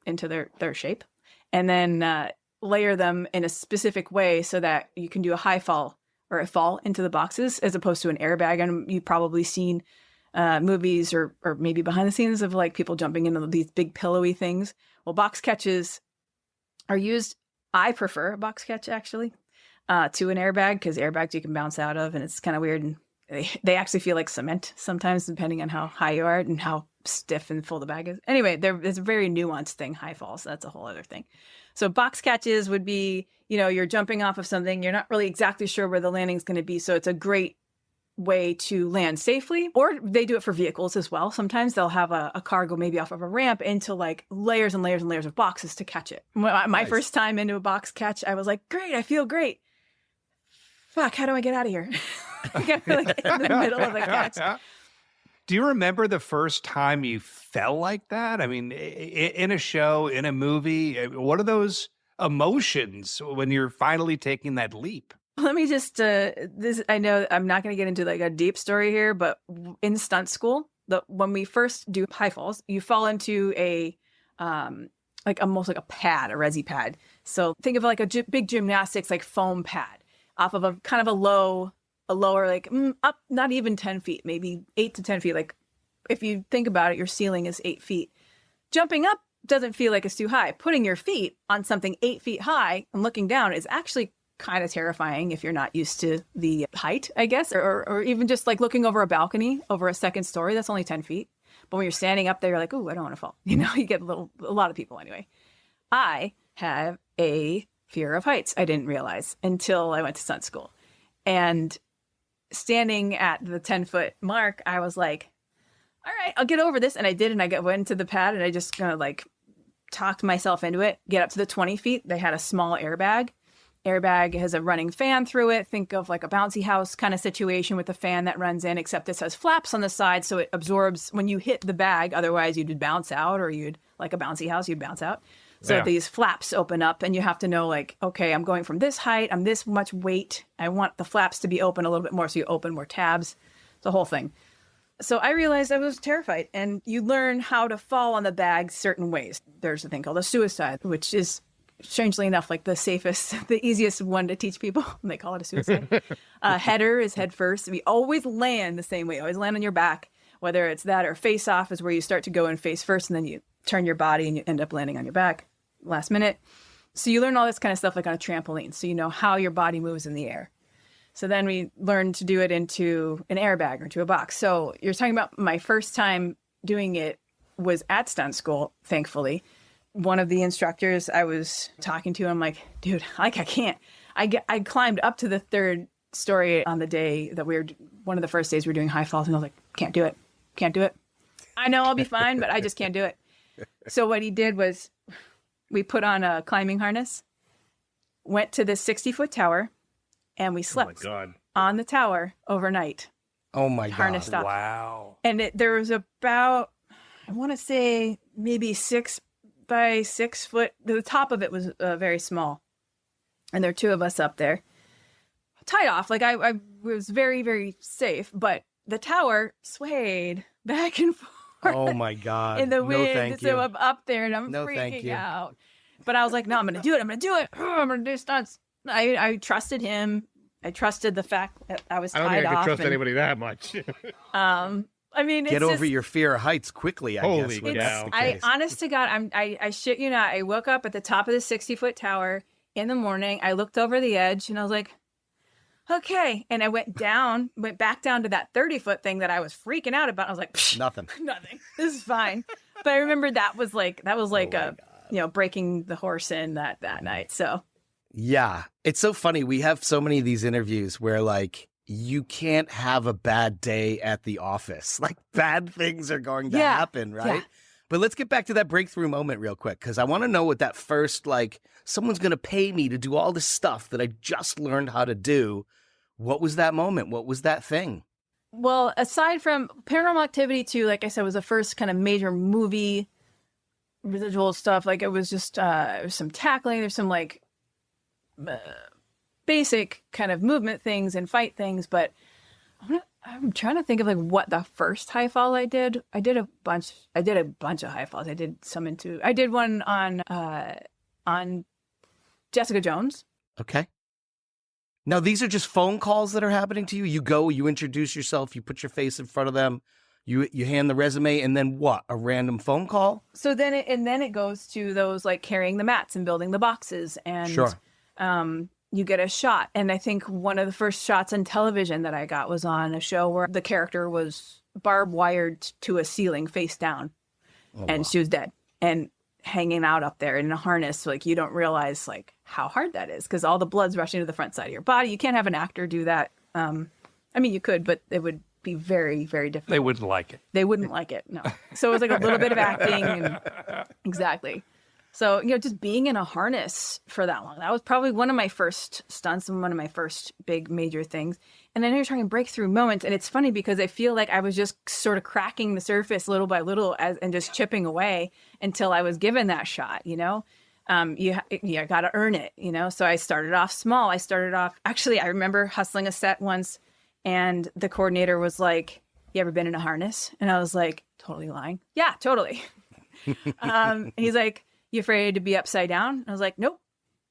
into their shape, and then layer them in a specific way so that you can do a high fall or a fall into the boxes, as opposed to an airbag. And you've probably seen movies or maybe behind the scenes of people jumping into these big pillowy things. Well, box catches are used. I prefer a box catch actually to an airbag, because airbags you can bounce out of, and it's kind of weird, and they actually feel like cement sometimes, depending on how high you are and how stiff and full the bag is. Anyway, it's a very nuanced thing, high falls. So that's a whole other thing. So box catches would be, you're jumping off of something, you're not really exactly sure where the landing's going to be, so it's a great way to land safely, or they do it for vehicles as well. Sometimes they'll have a car go maybe off of a ramp into like layers and layers and layers of boxes to catch it. My first time into a box catch, I was like, great, I feel great. Fuck, how do I get out of here? I got like in the middle of the catch. Do you remember the first time you felt like that? I mean, in a show, in a movie, what are those emotions when you're finally taking that leap? Let me just, I know I'm not going to get into like a deep story here, but in stunt school, when we first do high falls, you fall into like almost like a pad, a resi pad. So think of it like a big gymnastics, like foam pad off of a kind of a lower, like up, not even 10 feet, maybe 8 to 10 feet. Like if you think about it, your ceiling is 8 feet. Jumping up doesn't feel like it's too high. Putting your feet on something 8 feet high and looking down is actually kind of terrifying if you're not used to the height, I guess, or even just like looking over a balcony over a second story, that's only 10 feet. But when you're standing up there, you're like, ooh, I don't want to fall. You know, you get a lot of people anyway. I have a fear of heights. I didn't realize until I went to stunt school. And standing at the 10-foot mark, I was like, all right, I'll get over this. And I did. And I went to the pad and I just kind of like talked myself into it, get up to the 20 feet. They had a small airbag. Airbag has a running fan through it. Think of like a bouncy house kind of situation with a fan that runs in, except this has flaps on the side. So it absorbs when you hit the bag. Otherwise you'd bounce out, or you'd like a bouncy house, you'd bounce out. So these flaps open up and you have to know like, okay, I'm going from this height. I'm this much weight. I want the flaps to be open a little bit more. So you open more tabs, the whole thing. So I realized I was terrified, and you learn how to fall on the bag certain ways. There's a thing called a suicide, which is strangely enough, like the safest, the easiest one to teach people. They call it a suicide. Header is head first. We always land the same way. Always land on your back, whether it's that or face off is where you start to go in face first, and then you turn your body and you end up landing on your back last minute. So you learn all this kind of stuff like on a trampoline. So you know how your body moves in the air. So then we learned to do it into an airbag or into a box. So you're talking about my first time doing it was at stunt school, thankfully. One of the instructors I was talking to, I'm like, dude, like I can't. I climbed up to the 3rd story on the day that one of the first days we were doing high falls, and I was like, can't do it. Can't do it. I know I'll be fine, but I just can't do it. So what he did was we put on a climbing harness, went to this 60-foot tower, and we slept on the tower overnight. Oh my God. Harnessed up. Wow. And there was about, I want to say maybe 6 by 6 foot. The top of it was very small. And there were 2 of us up there. Tied off. Like I was very, very safe. But the tower swayed back and forth. Oh my God. In the wind. No, thank you. So I'm up there and I'm freaking out. But I was like, no, I'm going to do it. I'm going to do it. I'm going to do stunts. I trusted him. I trusted the fact that I was tied off. I don't think I could trust anybody that much. I mean, get over your fear of heights quickly, I guess. Holy cow. Honest to God, I shit you not. I woke up at the top of the 60-foot tower in the morning. I looked over the edge and I was like, okay. And I went back down to that 30-foot thing that I was freaking out about. I was like, nothing. This is fine. But I remember that was like breaking the horse in that night. So yeah, it's so funny. We have so many of these interviews where like you can't have a bad day at the office. Like bad things are going to happen, right? Yeah. But let's get back to that breakthrough moment real quick, because I want to know what that first, like, someone's going to pay me to do all this stuff that I just learned how to do. What was that moment? What was that thing? Well, aside from Paranormal Activity 2, like I said, was the first kind of major movie residual stuff. Like it was just there's some tackling, there's some like basic kind of movement things and fight things, but I'm trying to think of like what the first high fall I did. I did a bunch of high falls. I did one on Jessica Jones. Okay. Now these are just phone calls that are happening to you. You go, you introduce yourself, you put your face in front of them, you hand the resume, and then what? A random phone call? So then it goes to those like carrying the mats and building the boxes, and sure. You get a shot. And I think one of the first shots on television that I got was on a show where the character was barbed wired to a ceiling face down, and she was dead and hanging out up there in a harness. Like you don't realize like how hard that is because all the blood's rushing to the front side of your body. You can't have an actor do that. I mean, you could, but it would be very, very difficult. They wouldn't like it. They wouldn't like it. No. So it was like a little bit of acting. And exactly. So, just being in a harness for that long, that was probably one of my first stunts and one of my first big major things. And then you're trying to break through moments. And it's funny because I feel like I was just sort of cracking the surface little by little and just chipping away until I was given that shot, you got to earn it, So I started off small. Actually, I remember hustling a set once and the coordinator was like, "You ever been in a harness?" And I was like, totally lying. Yeah, totally. He's like, "You afraid to be upside down?" I was like, "Nope."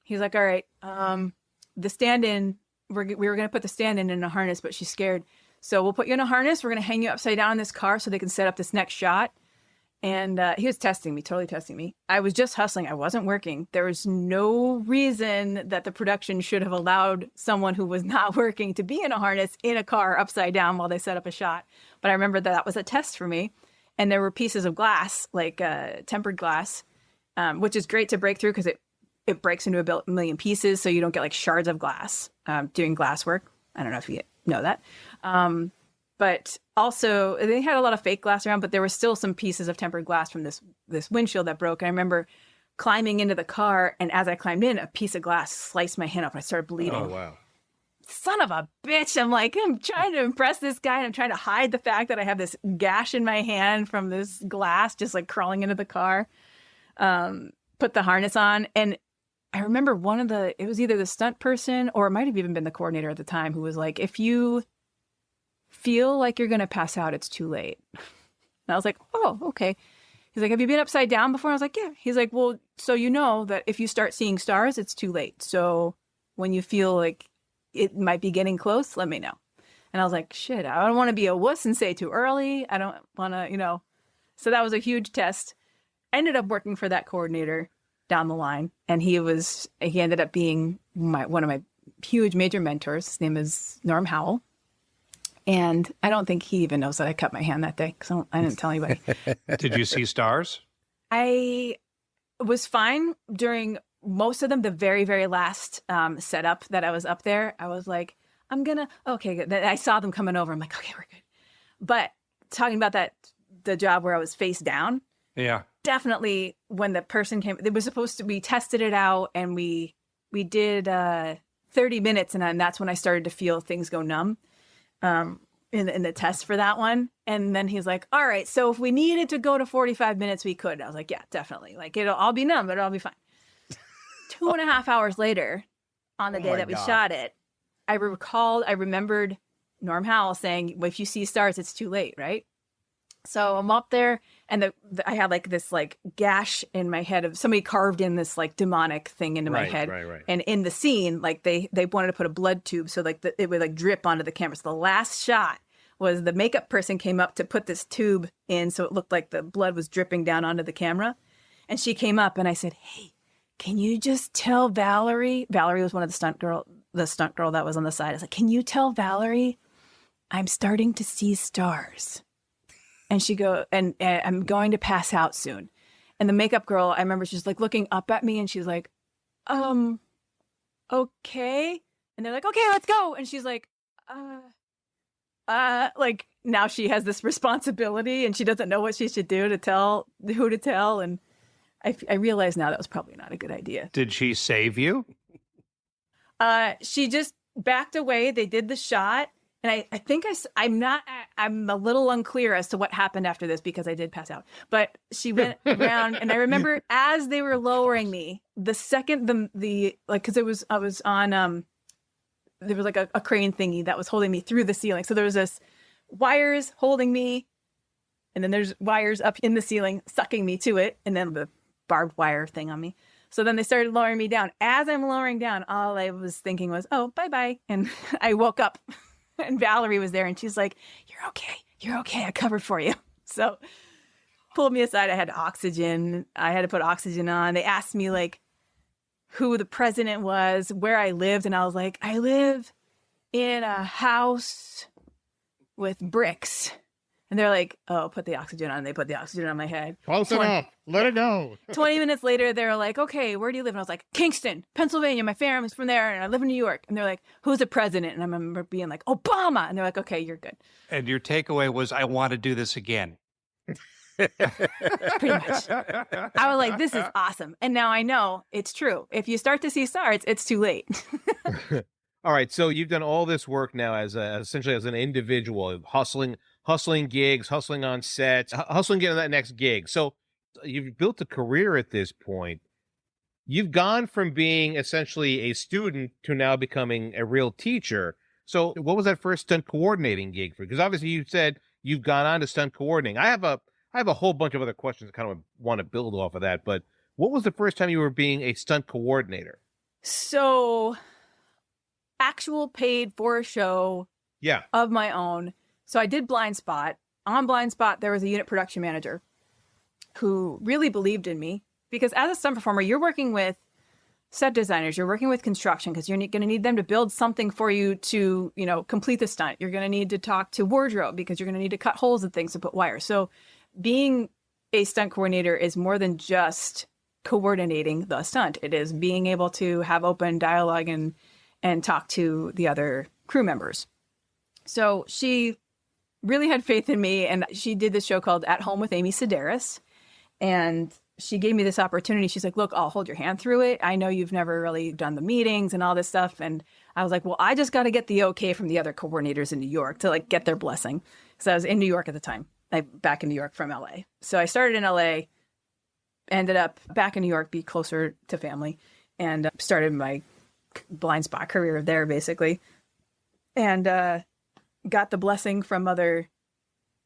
He's like, "All right, the stand-in, we were going to put the stand-in in a harness, but she's scared. So we'll put you in a harness. We're going to hang you upside down in this car so they can set up this next shot." And he was testing me, totally testing me. I was just hustling. I wasn't working. There was no reason that the production should have allowed someone who was not working to be in a harness in a car upside down while they set up a shot. But I remember that was a test for me. And there were pieces of glass, like tempered glass, which is great to break through because it breaks into a million pieces. So you don't get like shards of glass doing glass work. I don't know if you know that. But also they had a lot of fake glass around, but there were still some pieces of tempered glass from this windshield that broke. And I remember climbing into the car. And as I climbed in, a piece of glass sliced my hand up. I started bleeding. Oh, wow. Son of a bitch. I'm trying to impress this guy and I'm trying to hide the fact that I have this gash in my hand from this glass, just like crawling into the car. Put the harness on. And I remember it was either the stunt person or it might have even been the coordinator at the time who was like, "If you feel like you're going to pass out, it's too late." And I was like, "Oh, okay." He's like, "Have you been upside down before?" I was like, "Yeah." He's like, "Well, so you know that if you start seeing stars, it's too late. So when you feel like it might be getting close, let me know." And I was like, shit, I don't want to be a wuss and say too early. I don't want to, So that was a huge test. I ended up working for that coordinator down the line. And he ended up being one of my huge major mentors. His name is Norm Howell. And I don't think he even knows that I cut my hand that day because I didn't tell anybody. Did you see stars? I was fine during most of them. The very, very last setup that I was up there, I was like, okay, good. I saw them coming over. I'm like, okay, we're good. But talking about the job where I was face down. Yeah. Definitely when the person came, we tested it out and we did 30 minutes and that's when I started to feel things go numb. In the test for that one. And then he's like, "All right, so if we needed to go to 45 minutes, we could." I was like, "Yeah, definitely. Like I'll be numb, but it'll be fine." 2.5 hours later, on the day that we shot it, I remembered Norm Howell saying, "Well, if you see stars, it's too late," right? So I'm up there and I had like this like gash in my head of somebody carved in this like demonic thing into my head. Right. And in the scene, like they wanted to put a blood tube so like it would like drip onto the camera. So the last shot was the makeup person came up to put this tube in so it looked like the blood was dripping down onto the camera. And she came up and I said, "Hey, can you just tell Valerie?" Valerie was one of the stunt girl that was on the side. I was like, "Can you tell Valerie I'm starting to see stars?" And she and "I'm going to pass out soon." And the makeup girl, I remember she's like looking up at me and she's like, "Okay." And they're like, "Okay, let's go." And she's like, like now she has this responsibility and she doesn't know what she should do to tell who to tell. And I realize now that was probably not a good idea. Did she save you? She just backed away. They did the shot. And I think I'm a little unclear as to what happened after this because I did pass out. But she went around and I remember as they were lowering me, the second because I was on there was like a crane thingy that was holding me through the ceiling. So there was this wires holding me and then there's wires up in the ceiling sucking me to it and then the barbed wire thing on me. So then they started lowering me down. As I'm lowering down, all I was thinking was, "Oh, bye-bye." And I woke up. And Valerie was there and she's like, You're okay. I covered for you." So pulled me aside. I had oxygen. I had to put oxygen on. They asked me like who the president was, where I lived. And I was like, "I live in a house with bricks." And they're like, oh, put the oxygen on. And they put the oxygen on my head. Close enough. Let it go. 20 minutes later, they're like, okay, where do you live? And I was like, Kingston, Pennsylvania. My family's from there, and I live in New York. And they're like, who's the president? And I remember being like, Obama. And they're like, okay, you're good. And your takeaway was, I want to do this again. Pretty much. I was like, this is awesome. And now I know it's true. If you start to see stars, it's too late. All right, so you've done all this work now as essentially as an individual, hustling gigs, hustling on sets, hustling getting that next gig. So you've built a career at this point. You've gone from being essentially a student to now becoming a real teacher. So what was that first stunt coordinating gig for? Because obviously you said you've gone on to stunt coordinating. I have a whole bunch of other questions I kind of want to build off of that, but what was the first time you were being a stunt coordinator? So actual paid for a show of my own. So I did Blindspot. On Blindspot, there was a unit production manager who really believed in me because as a stunt performer, you're working with set designers, you're working with construction because you're going to need them to build something for you to, complete the stunt. You're going to need to talk to wardrobe because you're going to need to cut holes in things to put wires. So being a stunt coordinator is more than just coordinating the stunt. It is being able to have open dialogue and talk to the other crew members. So she really had faith in me, and she did this show called At Home with Amy Sedaris, and she gave me this opportunity. She's like, look, I'll hold your hand through it. I know you've never really done the meetings and all this stuff. And I was like, well, I just got to get the okay from the other coordinators in New York to get their blessing. So I was in New York at the time, back in New York from LA. So I started in LA, ended up back in New York, be closer to family, and started my Blindspot career there basically. And got the blessing from other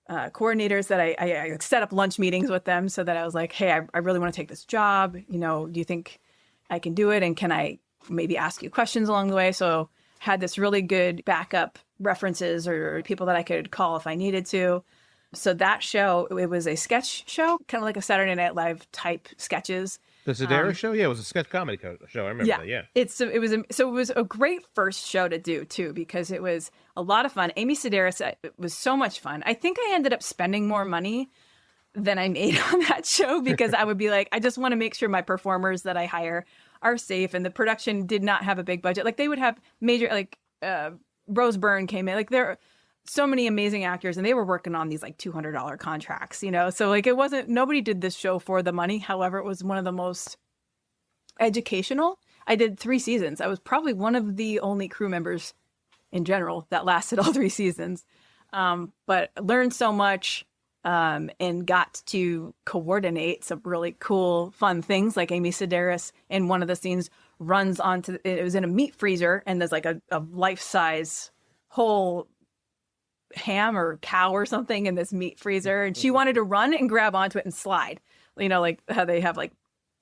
coordinators that I set up lunch meetings with them so that I was like, hey, I really want to take this job. Do you think I can do it? And can I maybe ask you questions along the way? So had this really good backup references or people that I could call if I needed to. So that show, it was a sketch show, kind of like a Saturday Night Live type sketches. The Sedaris show? Yeah, it was a sketch comedy show. I remember that, yeah. It was a great first show to do, too, because it was a lot of fun. Amy Sedaris, it was so much fun. I think I ended up spending more money than I made on that show because I would be like, I just want to make sure my performers that I hire are safe. And the production did not have a big budget. They would have major, Rose Byrne came in. There are so many amazing actors, and they were working on these $200 contracts, So it wasn't, nobody did this show for the money. However, it was one of the most educational. I did 3 seasons. I was probably one of the only crew members in general that lasted all 3 seasons. But learned so much and got to coordinate some really cool, fun things. Like Amy Sedaris in one of the scenes runs onto, it was in a meat freezer, and there's a life-size whole ham or cow or something in this meat freezer, and she wanted to run and grab onto it and slide, like how they have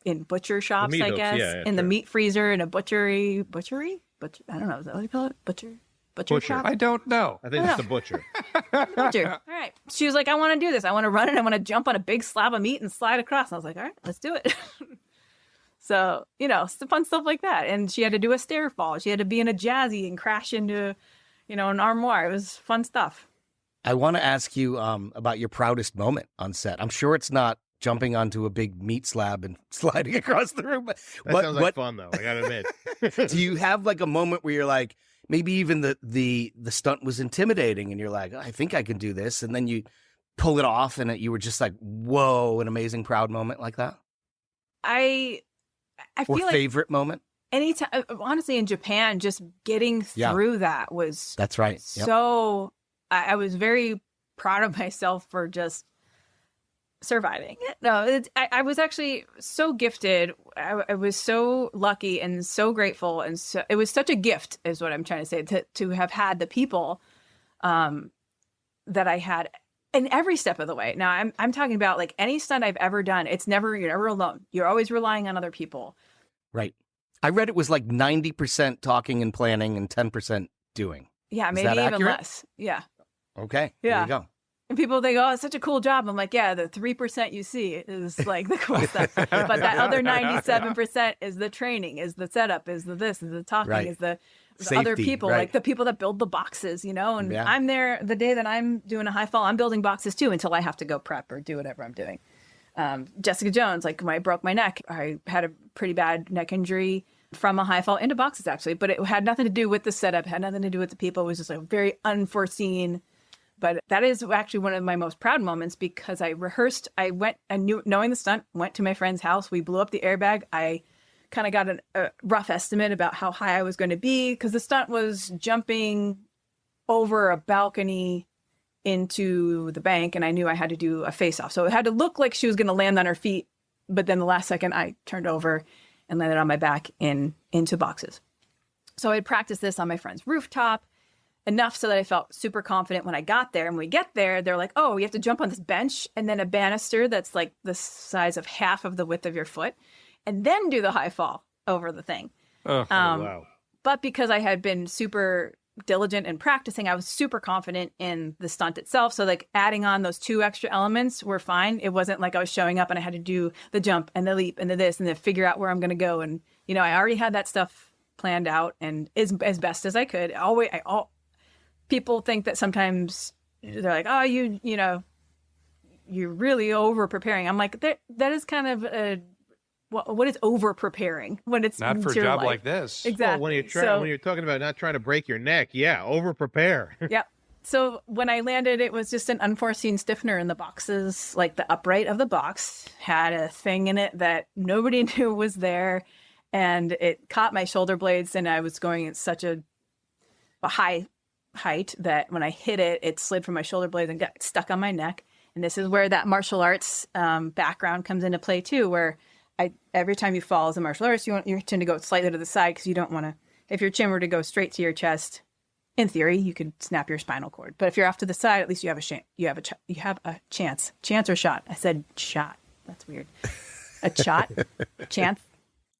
in butcher shops, I guess, in the meat freezer in a butchery, I don't know, is that what you call it? Butcher shop? I don't know. I think it's the butcher. Butcher. All right. She was like, I want to do this. I want to run and I want to jump on a big slab of meat and slide across. And I was like, all right, let's do it. So, some fun stuff like that. And she had to do a stair fall. She had to be in a jazzy and crash into an armoire. It was fun stuff. I want to ask you about your proudest moment on set. I'm sure it's not jumping onto a big meat slab and sliding across the room. But that sounds like fun, though. I gotta admit. Do you have a moment where you're like, maybe even the stunt was intimidating, and you're like, I think I can do this, and then you pull it off, and you were just like, whoa, an amazing proud moment like that? I feel like favorite moment. Anytime, honestly, in Japan, just getting through that was that's right. Yep. So I was very proud of myself for just surviving it. No, I was actually so gifted. I was so lucky and so grateful, and so it was such a gift, is what I'm trying to say, to have had the people that I had in every step of the way. Now I'm talking about any stunt I've ever done. You're never alone. You're always relying on other people. Right. I read it was 90% talking and planning and 10% doing. Yeah, maybe even less. Yeah. Okay. Yeah. There you go. And people think, oh, it's such a cool job. I'm like, yeah, the 3% you see is the cool stuff. But that other 97% is the training, is the setup, is the this, is the talking, is the the other Safety, people, right. like the people that build the boxes, you know, and Yeah. I'm there the day that I'm doing a high fall, I'm building boxes too until I have to go prep or do whatever I'm doing. Jessica Jones, like when I broke my neck, I had a pretty bad neck injury from a high fall into boxes actually, but it had nothing to do with the setup, had nothing to do with the people. It was just like very unforeseen. But that is actually one of my most proud moments because I rehearsed, knowing the stunt, went to my friend's house. We blew up the airbag. I kind of got a rough estimate about how high I was going to be because the stunt was jumping over a balcony into the bank, and I knew I had to do a face-off. So it had to look like she was going to land on her feet, but then the last second I turned over and landed on my back into boxes. So I practiced this on my friend's rooftop enough so that I felt super confident when I got there. And when we get there, they're like, oh, you have to jump on this bench and then a banister that's like the size of half of the width of your foot, and then do the high fall over the thing. Wow. But because I had been super diligent in practicing, I was super confident in the stunt itself. So like adding on those 2 extra elements were fine. It wasn't like I was showing up and I had to do the jump and the leap and the this and then figure out where I'm going to go. And, you know, I already had that stuff planned out and as best as I could. People think that sometimes they're like, oh, you know, you're really over preparing. I'm like, that is kind of what is over preparing when it's Not for a your job life. like this. Exactly. Well, when you're talking about not trying to break your neck, yeah, over prepare. Yep. So when I landed, it was just an unforeseen stiffener in the boxes. Like the upright of the box had a thing in it that nobody knew was there, and it caught my shoulder blades. And I was going at such a high height that when I hit it, it slid from my shoulder blades and got stuck on my neck. And this is where that martial arts background comes into play too, where every time you fall as a martial artist, you tend to go slightly to the side because you don't want to. If your chin were to go straight to your chest, in theory, you could snap your spinal cord. But if you're off to the side, at least you have a chance. Chance or shot? I said shot. That's weird. A shot, chance.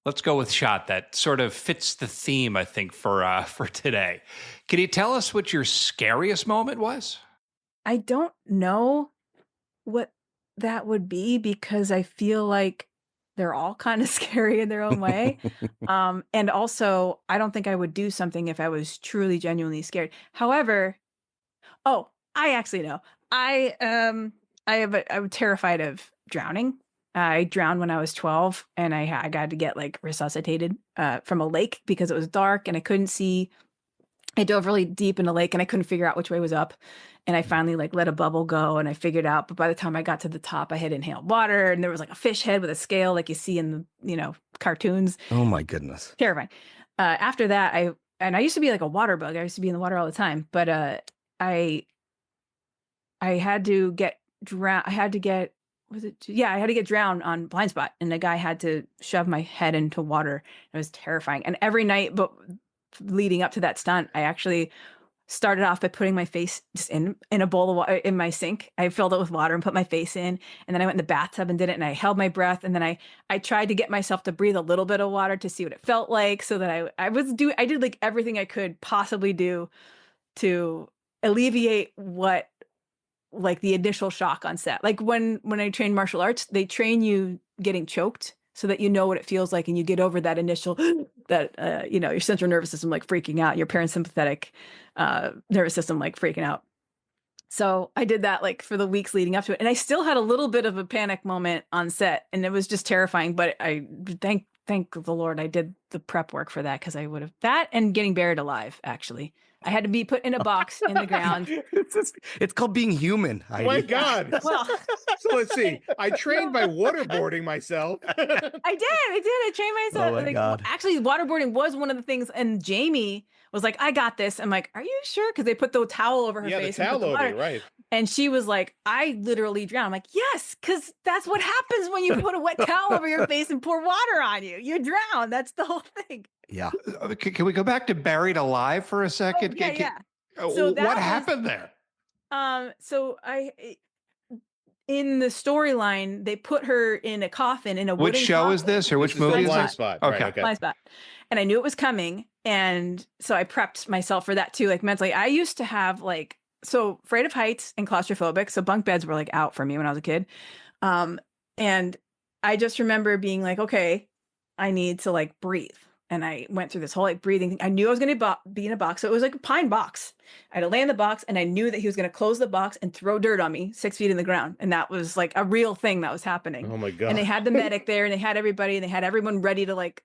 Let's go with shot. That sort of fits the theme, I think, for today. Can you tell us what your scariest moment was? I don't know what that would be because I feel like they're all kind of scary in their own way. And also, I don't think I would do something if I was truly, genuinely scared. However, I actually know. I'm terrified of drowning. I drowned when I was 12, and I got to get like resuscitated from a lake because it was dark and I couldn't see. I dove really deep in the lake and I couldn't figure out which way was up. And I finally like let a bubble go and I figured out. But by the time I got to the top, I had inhaled water and there was like a fish head with a scale like you see in the, cartoons. Oh my goodness. Terrifying. After that, I used to be like a water bug. I used to be in the water all the time. But I had to get drowned. I had to get drowned on Blindspot. And the guy had to shove my head into water. It was terrifying. And every night, but leading up to that stunt, I actually started off by putting my face just in a bowl of water in my sink. I filled it with water and put my face in, and then I went in the bathtub and did it, and I held my breath, and then I tried to get myself to breathe a little bit of water to see what it felt like, so that I did like everything I could possibly do to alleviate what like the initial shock on set. Like when I trained martial arts, they train you getting choked so that you know what it feels like and you get over that initial your central nervous system like freaking out, your parasympathetic nervous system like freaking out. So I did that like for the weeks leading up to it, and I still had a little bit of a panic moment on set, and it was just terrifying. But I thank the Lord I did the prep work for that, because I would have that and getting buried alive. Actually, I had to be put in a box in the ground. It's called being human, Heidi. My God. Well, So let's see. I trained by waterboarding myself. I did. I trained myself. Oh my God. Actually, waterboarding was one of the things. And Jamie was like, I got this. I'm like, are you sure? Because they put the towel over her Yeah, the face. And put towel over water. you, right. And she was like, I literally drowned. I'm like, yes, because that's what happens when you put a wet towel over your face and pour water on you. You drown. That's the whole thing. Yeah. Can we go back to buried alive for a second? Yeah. So What happened there? In the storyline, they put her in a coffin in a wooden Which show coffin. is this, or which This is movie the is blind it? spot. Okay. Right, Blind spot. And I knew it was coming. And so I prepped myself for that too, like mentally. I used to have afraid of heights and claustrophobic. So bunk beds were like out for me when I was a kid. And I just remember being like, okay, I need to like breathe. And I went through this whole like breathing thing. I knew I was going to be in a box. So it was like a pine box. I had to lay in the box, and I knew that he was going to close the box and throw dirt on me 6 feet in the ground. And that was like a real thing that was happening. Oh my God. And they had the medic there, and they had everybody, and they had everyone ready to like,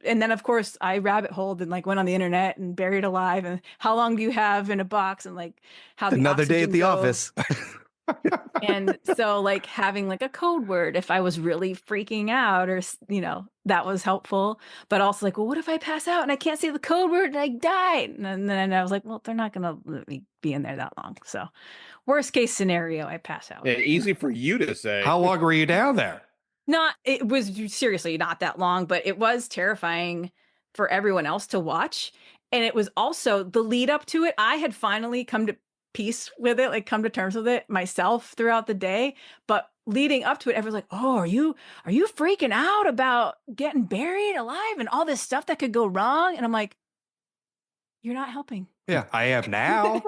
and then of course I rabbit holed and like went on the internet and Buried Alive and how long do you have in a box and like how Another day at the goes. office. And so like having like a code word if I was really freaking out or, that was helpful. But also like, well, what if I pass out and I can't say the code word and I die? And then I was like, well, they're not going to let me be in there that long. So worst case scenario, I pass out. Yeah, easy for you to say. How long were you down there? It was seriously not that long, but it was terrifying for everyone else to watch. And it was also the lead up to it. I had finally come to peace with it, like come to terms with it myself throughout the day. But leading up to it, everyone's like, oh, are you freaking out about getting buried alive and all this stuff that could go wrong? And I'm like, you're not helping. Yeah, I am now.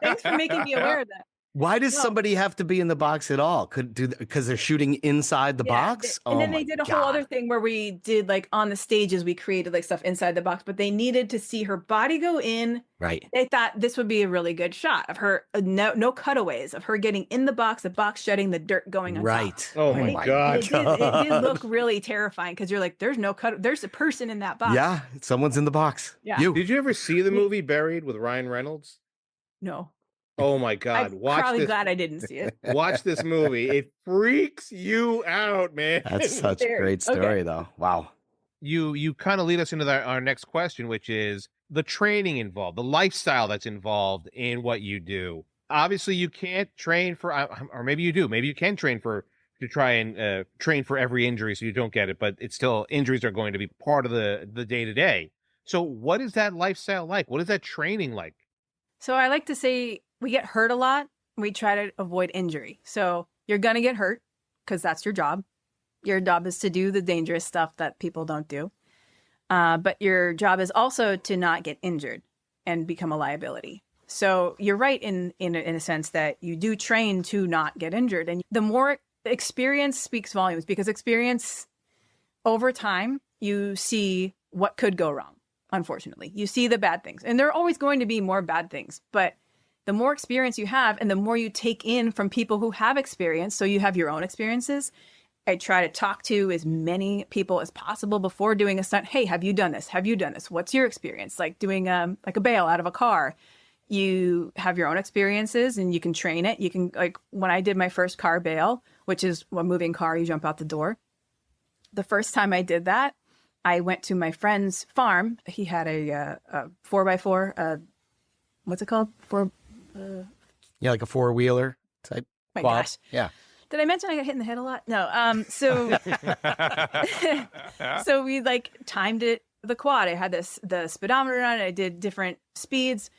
Thanks for making me aware of that. Why does somebody have to be in the box at all? Because they're shooting inside the box? And then they did a whole other thing where we did like on the stages, we created like stuff inside the box, but they needed to see her body go in. Right. They thought this would be a really good shot of her, no cutaways, of her getting in the box shedding, the dirt going on right. top. Oh my God. It did look really terrifying because you're like, there's a person in that box. Yeah, someone's in the box. Yeah. You. Did you ever see the movie Buried with Ryan Reynolds? No. Oh my God. I'm probably glad I didn't see it. Watch this movie. It freaks you out, man. That's such a great story, though. Wow. You kind of lead us into our next question, which is the training involved, the lifestyle that's involved in what you do. Obviously, you can't train for, or maybe you do. Maybe you can train to try and train for every injury so you don't get it, but it's still, injuries are going to be part of the day-to-day. So what is that lifestyle like? What is that training like? So I like to say we get hurt a lot. We try to avoid injury. So you're going to get hurt because that's your job. Your job is to do the dangerous stuff that people don't do. But your job is also to not get injured and become a liability. So you're right in a sense that you do train to not get injured. And the more experience speaks volumes, because experience over time, you see what could go wrong. Unfortunately, you see the bad things, and there are always going to be more bad things, but the more experience you have and the more you take in from people who have experience, so you have your own experiences. I try to talk to as many people as possible before doing a stunt. Hey, have you done this? Have you done this? What's your experience? Like doing like a bail out of a car. You have your own experiences and you can train it. You can, like when I did my first car bail, which is a moving car, you jump out the door. The first time I did that, I went to my friend's farm. He had a 4x4. What's it called? Yeah, like a four-wheeler type My quad. gosh. Yeah. Did I mention I got hit in the head a lot? No. So so we like timed it, the quad. I had the speedometer on it. I did different speeds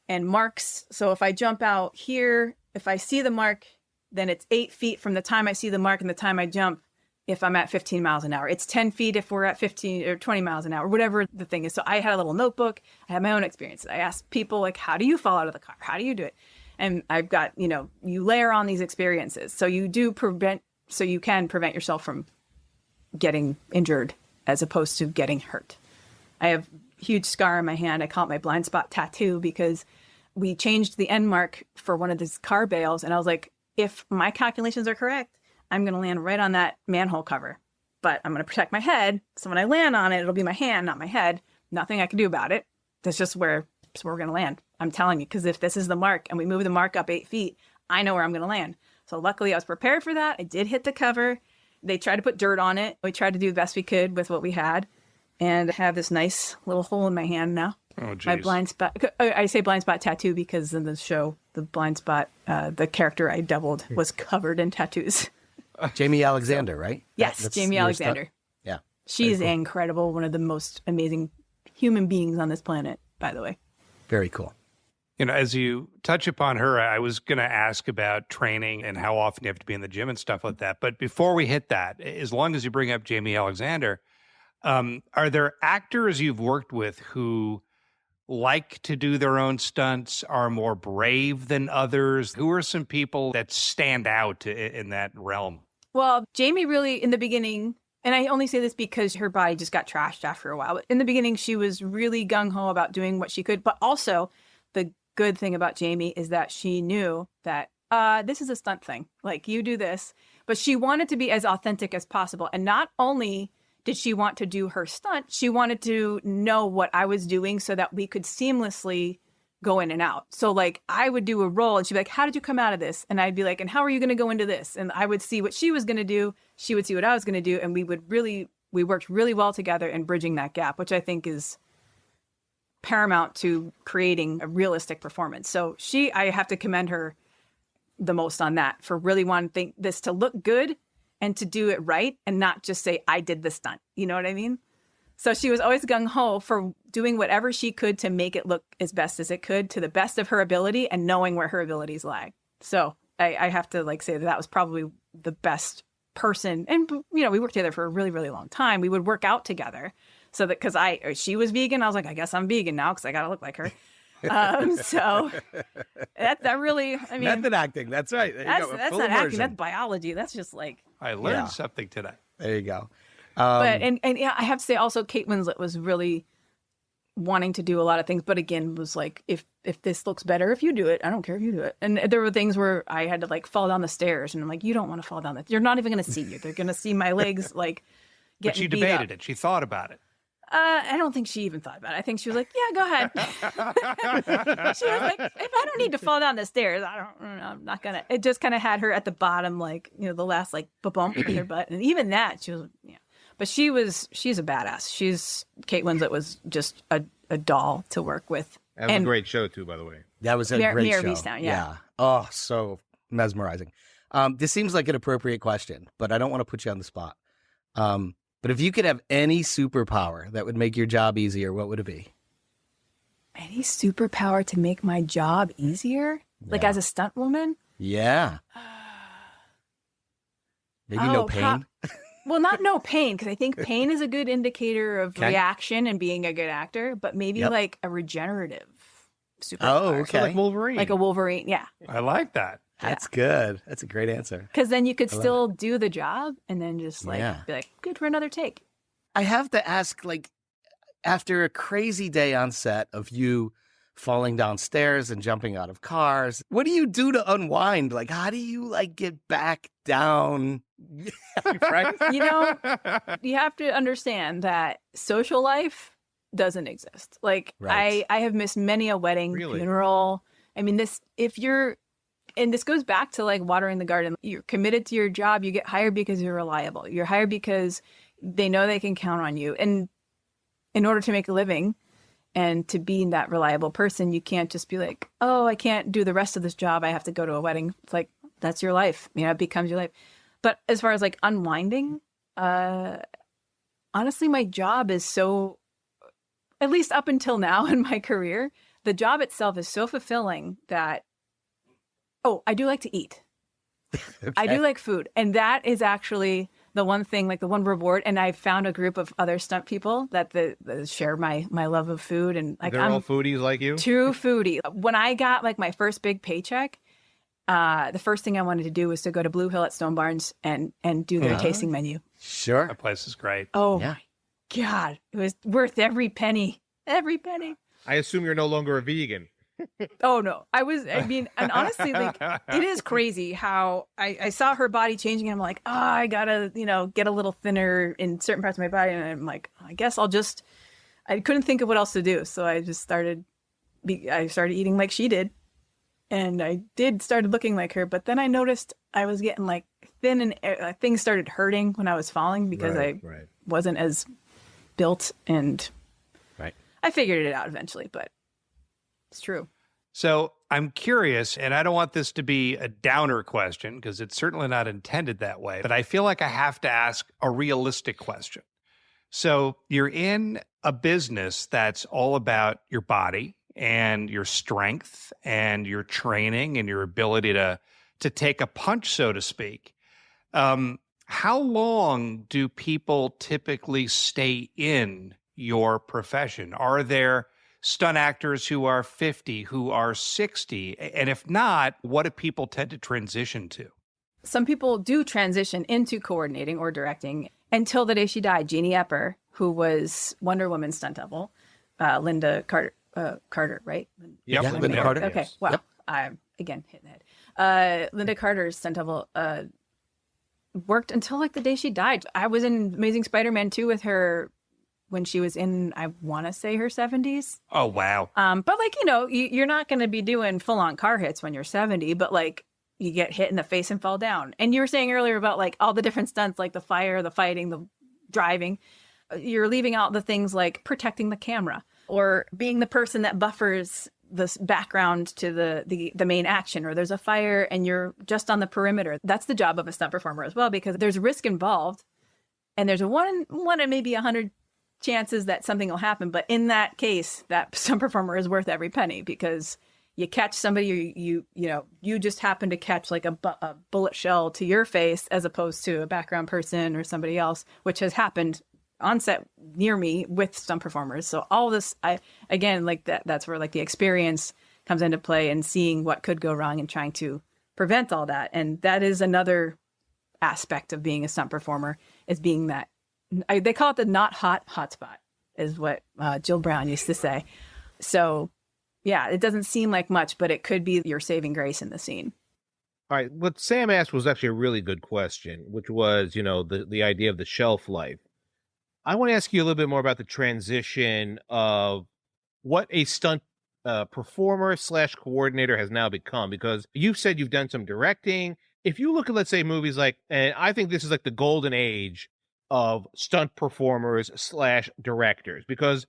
and marks. So if I jump out here, if I see the mark, then it's 8 feet from the time I see the mark and the time I jump. If I'm at 15 miles an hour, it's 10 feet if we're at 15 or 20 miles an hour, whatever the thing is. So I had a little notebook. I had my own experiences. I asked people like, how do you fall out of the car? How do you do it? And I've got, you layer on these experiences. So you can prevent yourself from getting injured as opposed to getting hurt. I have a huge scar on my hand. I call it my blind spot tattoo because we changed the end mark for one of these car bails. And I was like, if my calculations are correct, I'm going to land right on that manhole cover, but I'm going to protect my head. So when I land on it, it'll be my hand, not my head. Nothing I can do about it. That's just where we're going to land. I'm telling you, because if this is the mark and we move the mark up 8 feet, I know where I'm going to land. So luckily I was prepared for that. I did hit the cover. They tried to put dirt on it. We tried to do the best we could with what we had. And I have this nice little hole in my hand now. Oh, geez. My blind spot. I say blind spot tattoo because in the show, the blind spot, the character I doubled was covered in tattoos. Jamie Alexander, right? Yes, Jamie Alexander. Yeah. She's incredible. One of the most amazing human beings on this planet, by the way. Very cool. As you touch upon her, I was going to ask about training and how often you have to be in the gym and stuff like that. But before we hit that, as long as you bring up Jamie Alexander, are there actors you've worked with who like to do their own stunts, are more brave than others? Who are some people that stand out in that realm? Well, Jamie really, in the beginning, And I only say this because her body just got trashed after a while. But in the beginning, she was really gung-ho about doing what she could. But also, the good thing about Jamie is that she knew that this is a stunt thing. Like, you do this. But she wanted to be as authentic as possible. And not only did she want to do her stunt, she wanted to know what I was doing so that we could seamlessly go in and out. So like I would do a role and she'd be like, how did you come out of this? And I'd be like, and how are you going to go into this? And I would see what she was going to do. She would see what I was going to do. And we worked really well together in bridging that gap, which I think is paramount to creating a realistic performance. So I have to commend her the most on that for really wanting this to look good and to do it right and not just say, I did the stunt. You know what I mean? So she was always gung-ho for doing whatever she could to make it look as best as it could to the best of her ability and knowing where her abilities lie. So I have to say that was probably the best person. And, we worked together for a really, really long time. We would work out together so that because she was vegan. I was like, I guess I'm vegan now because I got to look like her. So that really, method acting. That's right. That's not acting. That's biology. That's just like. I learned something today. There you go. But I have to say also Kate Winslet was really wanting to do a lot of things, but again was like, if this looks better, if you do it, I don't care if you do it. And there were things where I had to like fall down the stairs, and I'm like, you don't want to fall down you're not even going to see you. They're going to see my legs like getting. But she debated it. She thought about it. I don't think she even thought about it. I think she was like, yeah, go ahead. She was like, if I don't need to fall down the stairs, I'm not gonna. It just kind of had her at the bottom, like the last like bump with her butt, and even that she was But she's a badass. Kate Winslet was just a doll to work with. That was a great show too, by the way. That was a great Mayor show. of Easttown, yeah. Oh, so mesmerizing. This seems like an appropriate question, but I don't want to put you on the spot. But if you could have any superpower that would make your job easier, what would it be? Any superpower to make my job easier? Like as a stunt woman? Yeah. Maybe no pain. Well, not no pain, because I think pain is a good indicator of reaction and being a good actor, but maybe like a regenerative superpower. Oh, okay. So like Wolverine. Like a Wolverine, yeah. I like that. That's good. That's a great answer. Because then you could still do the job and then just be like, good for another take. I have to ask, like, after a crazy day on set of you falling downstairs and jumping out of cars, what do you do to unwind? Like, how do you like get back down? Right? You have to understand that social life doesn't exist. Like I have missed many a wedding, funeral. I mean, and this goes back to like watering the garden. You're committed to your job. You get hired because you're reliable. You're hired because they know they can count on you. And in order to make a living and to be that reliable person, you can't just be like, oh, I can't do the rest of this job. I have to go to a wedding. It's like, that's your life. It becomes your life. But as far as like unwinding, honestly, my job is so, at least up until now in my career, the job itself is so fulfilling that, I do like to eat. Okay. I do like food. And that is actually the one thing, like the one reward. And I found a group of other stunt people that share my love of food. And like they're all foodies like you? True foodie. When I got like my first big paycheck, the first thing I wanted to do was to go to Blue Hill at Stone Barns and do their tasting menu. Sure. That place is great. Oh my God. It was worth every penny. Every penny. I assume you're no longer a vegan. Oh no, and honestly, like it is crazy how I saw her body changing and I'm like, I gotta, get a little thinner in certain parts of my body. And I'm like, I guess I couldn't think of what else to do. So I just started eating like she did. And I started looking like her, but then I noticed I was getting like thin and things started hurting when I was falling because I wasn't as built, and I figured it out eventually, but it's true. So I'm curious, and I don't want this to be a downer question because it's certainly not intended that way, but I feel like I have to ask a realistic question. So you're in a business that's all about your body and your strength and your training and your ability to take a punch, so to speak. How long do people typically stay in your profession? Are there stunt actors who are 50, who are 60? And if not, what do people tend to transition to? Some people do transition into coordinating or directing. until the day she died. Jeannie Epper, who was Wonder Woman's stunt double, Linda Carter, right? Yep. Yeah, Linda Carter. Okay, Yes. well, Yep. I'm again hitting the head. Linda Carter's stunt double worked until like the day she died. I was in Amazing Spider-Man 2 with her when she was in, I want to say, her 70s. Oh, wow. But like, you know, you're not going to be doing full-on car hits when you're 70, but like you get hit in the face and fall down. And you were saying earlier about like all the different stunts, like the fire, the fighting, the driving. You're leaving out the things like protecting the camera or being the person that buffers this background to the main action, or there's a fire and you're just on the perimeter. That's the job of a stunt performer as well, because there's risk involved and there's a one in maybe 100 chances that something will happen. But in that case, that stunt performer is worth every penny, because you catch somebody, you just happen to catch like a bullet shell to your face as opposed to a background person or somebody else, which has happened on set near me with stunt performers. So all this, that's where like the experience comes into play, and seeing what could go wrong and trying to prevent all that. And that is another aspect of being a stunt performer, is being that, they call it the not hot hotspot, is what Jill Brown used to say. So yeah, it doesn't seem like much, but it could be your saving grace in the scene. All right. What Sam asked was actually a really good question, which was, the idea of the shelf life. I want to ask you a little bit more about the transition of what a stunt performer / coordinator has now become, because you've said you've done some directing. If you look at, let's say, movies like, and I think this is like the golden age of stunt performers / directors, because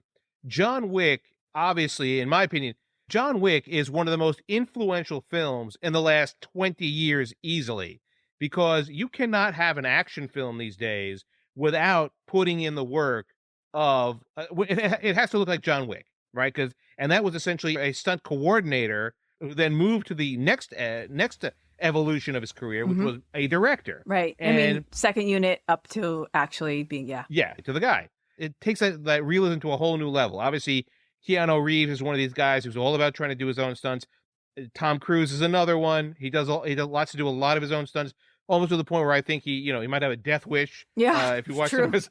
John Wick, obviously, in my opinion, John Wick is one of the most influential films in the last 20 years easily, because you cannot have an action film these days without putting in the work of it has to look like John Wick, right? And that was essentially a stunt coordinator who then moved to the next evolution of his career, which was a director. Right. And second unit up to actually being, to the guy. It takes that realism to a whole new level. Obviously, Keanu Reeves is one of these guys who's all about trying to do his own stunts. Tom Cruise is another one. He does lots to do a lot of his own stunts, almost to the point where I think he might have a death wish. Yeah, if you watch some of his,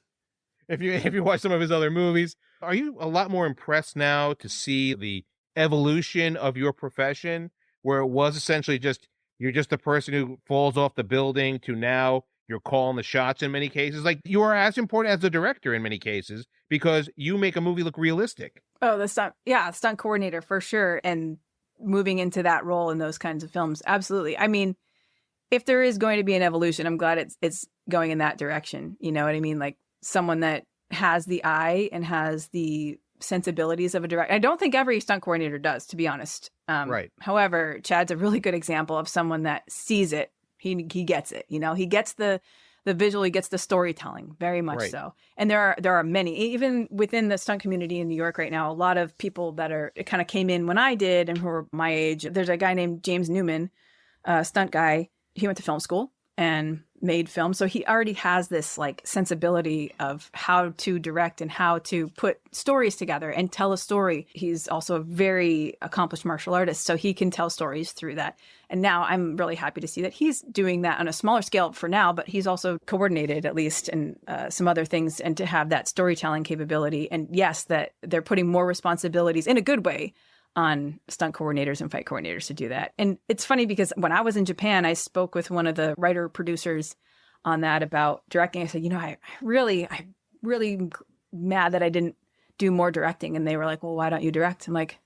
if you watch some of his other movies. Are you a lot more impressed now to see the evolution of your profession, where it was essentially you're just the person who falls off the building, to now you're calling the shots in many cases? Like, you are as important as the director in many cases, because you make a movie look realistic. Oh, the stunt coordinator for sure. And moving into that role in those kinds of films. Absolutely. I mean, if there is going to be an evolution, I'm glad it's going in that direction. You know what I mean? Like someone that has the eye and has the sensibilities of a director. I don't think every stunt coordinator does, to be honest. Right. However, Chad's a really good example of someone that sees it. He gets it. He gets the visual, he gets the storytelling, very much Right. so. And there are many, even within the stunt community in New York right now, a lot of people that kind of came in when I did and who are my age. There's a guy named James Newman, a stunt guy. He went to film school and made film. So he already has this like sensibility of how to direct and how to put stories together and tell a story. He's also a very accomplished martial artist, so he can tell stories through that. And now I'm really happy to see that he's doing that on a smaller scale for now, but he's also coordinated at least and some other things, and to have that storytelling capability. And yes, that they're putting more responsibilities in a good way on stunt coordinators and fight coordinators to do that. And it's funny because when I was in Japan, I spoke with one of the writer producers on that about directing. I said, I'm really mad that I didn't do more directing. And they were like, well, why don't you direct? I'm like,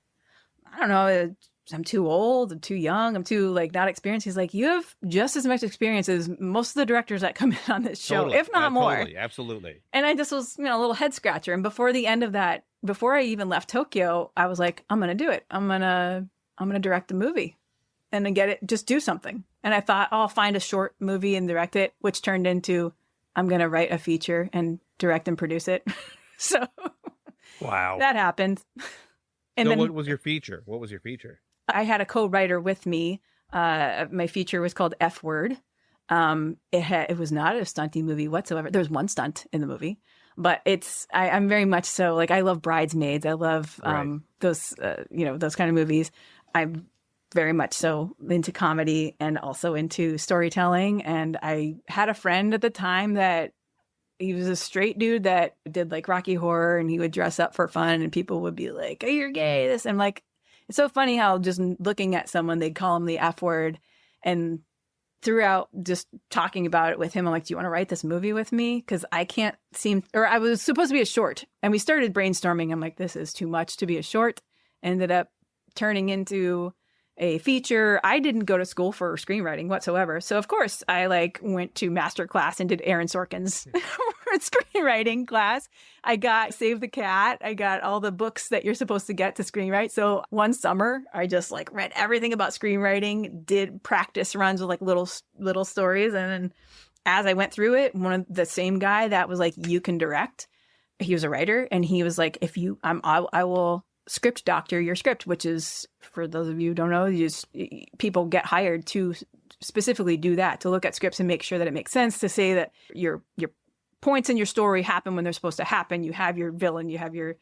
I don't know. I'm too old. I'm too young. I'm too not experienced. He's like, you have just as much experience as most of the directors that come in on this show, Totally. if not more. Totally. Absolutely. And I just was, a little head scratcher. And before the end of that, before I even left Tokyo, I was like, I'm going to do it. I'm going to direct the movie and then just do something. And I thought, I'll find a short movie and direct it, which turned into, I'm going to write a feature and direct and produce it. So Wow. that happened. And So then what was your feature? I had a co-writer with me. My feature was called F Word. It was not a stunty movie whatsoever. There was one stunt in the movie, but I'm very much so I love Bridesmaids. I love those those kind of movies. I'm very much so into comedy and also into storytelling. And I had a friend at the time that He was a straight dude that did like Rocky Horror, and he would dress up for fun, and people would be like, "Oh, you're gay." This, I'm like, it's so funny how just looking at someone, they'd call him the F word. And throughout just talking about it with him, I'm like, "Do you want to write this movie with me? Because I can't seem," or I was supposed to be a short, and we started brainstorming. I'm like, this is too much to be a short. Ended up turning into a feature. I didn't go to school for screenwriting whatsoever. So of course I like went to master class and did Aaron Sorkin's screenwriting class. I got Save the Cat. I got all the books that you're supposed to get to screenwrite. So one summer I just like read everything about screenwriting, did practice runs with like little stories. And then as I went through it, one of the same guy that was like, "You can direct." He was a writer, and he was like, "If you, I will script doctor your script," which is, for those of you who don't know, people get hired to specifically do that, to look at scripts and make sure that it makes sense, to say that your points in your story happen when they're supposed to happen. You have your villain, you have your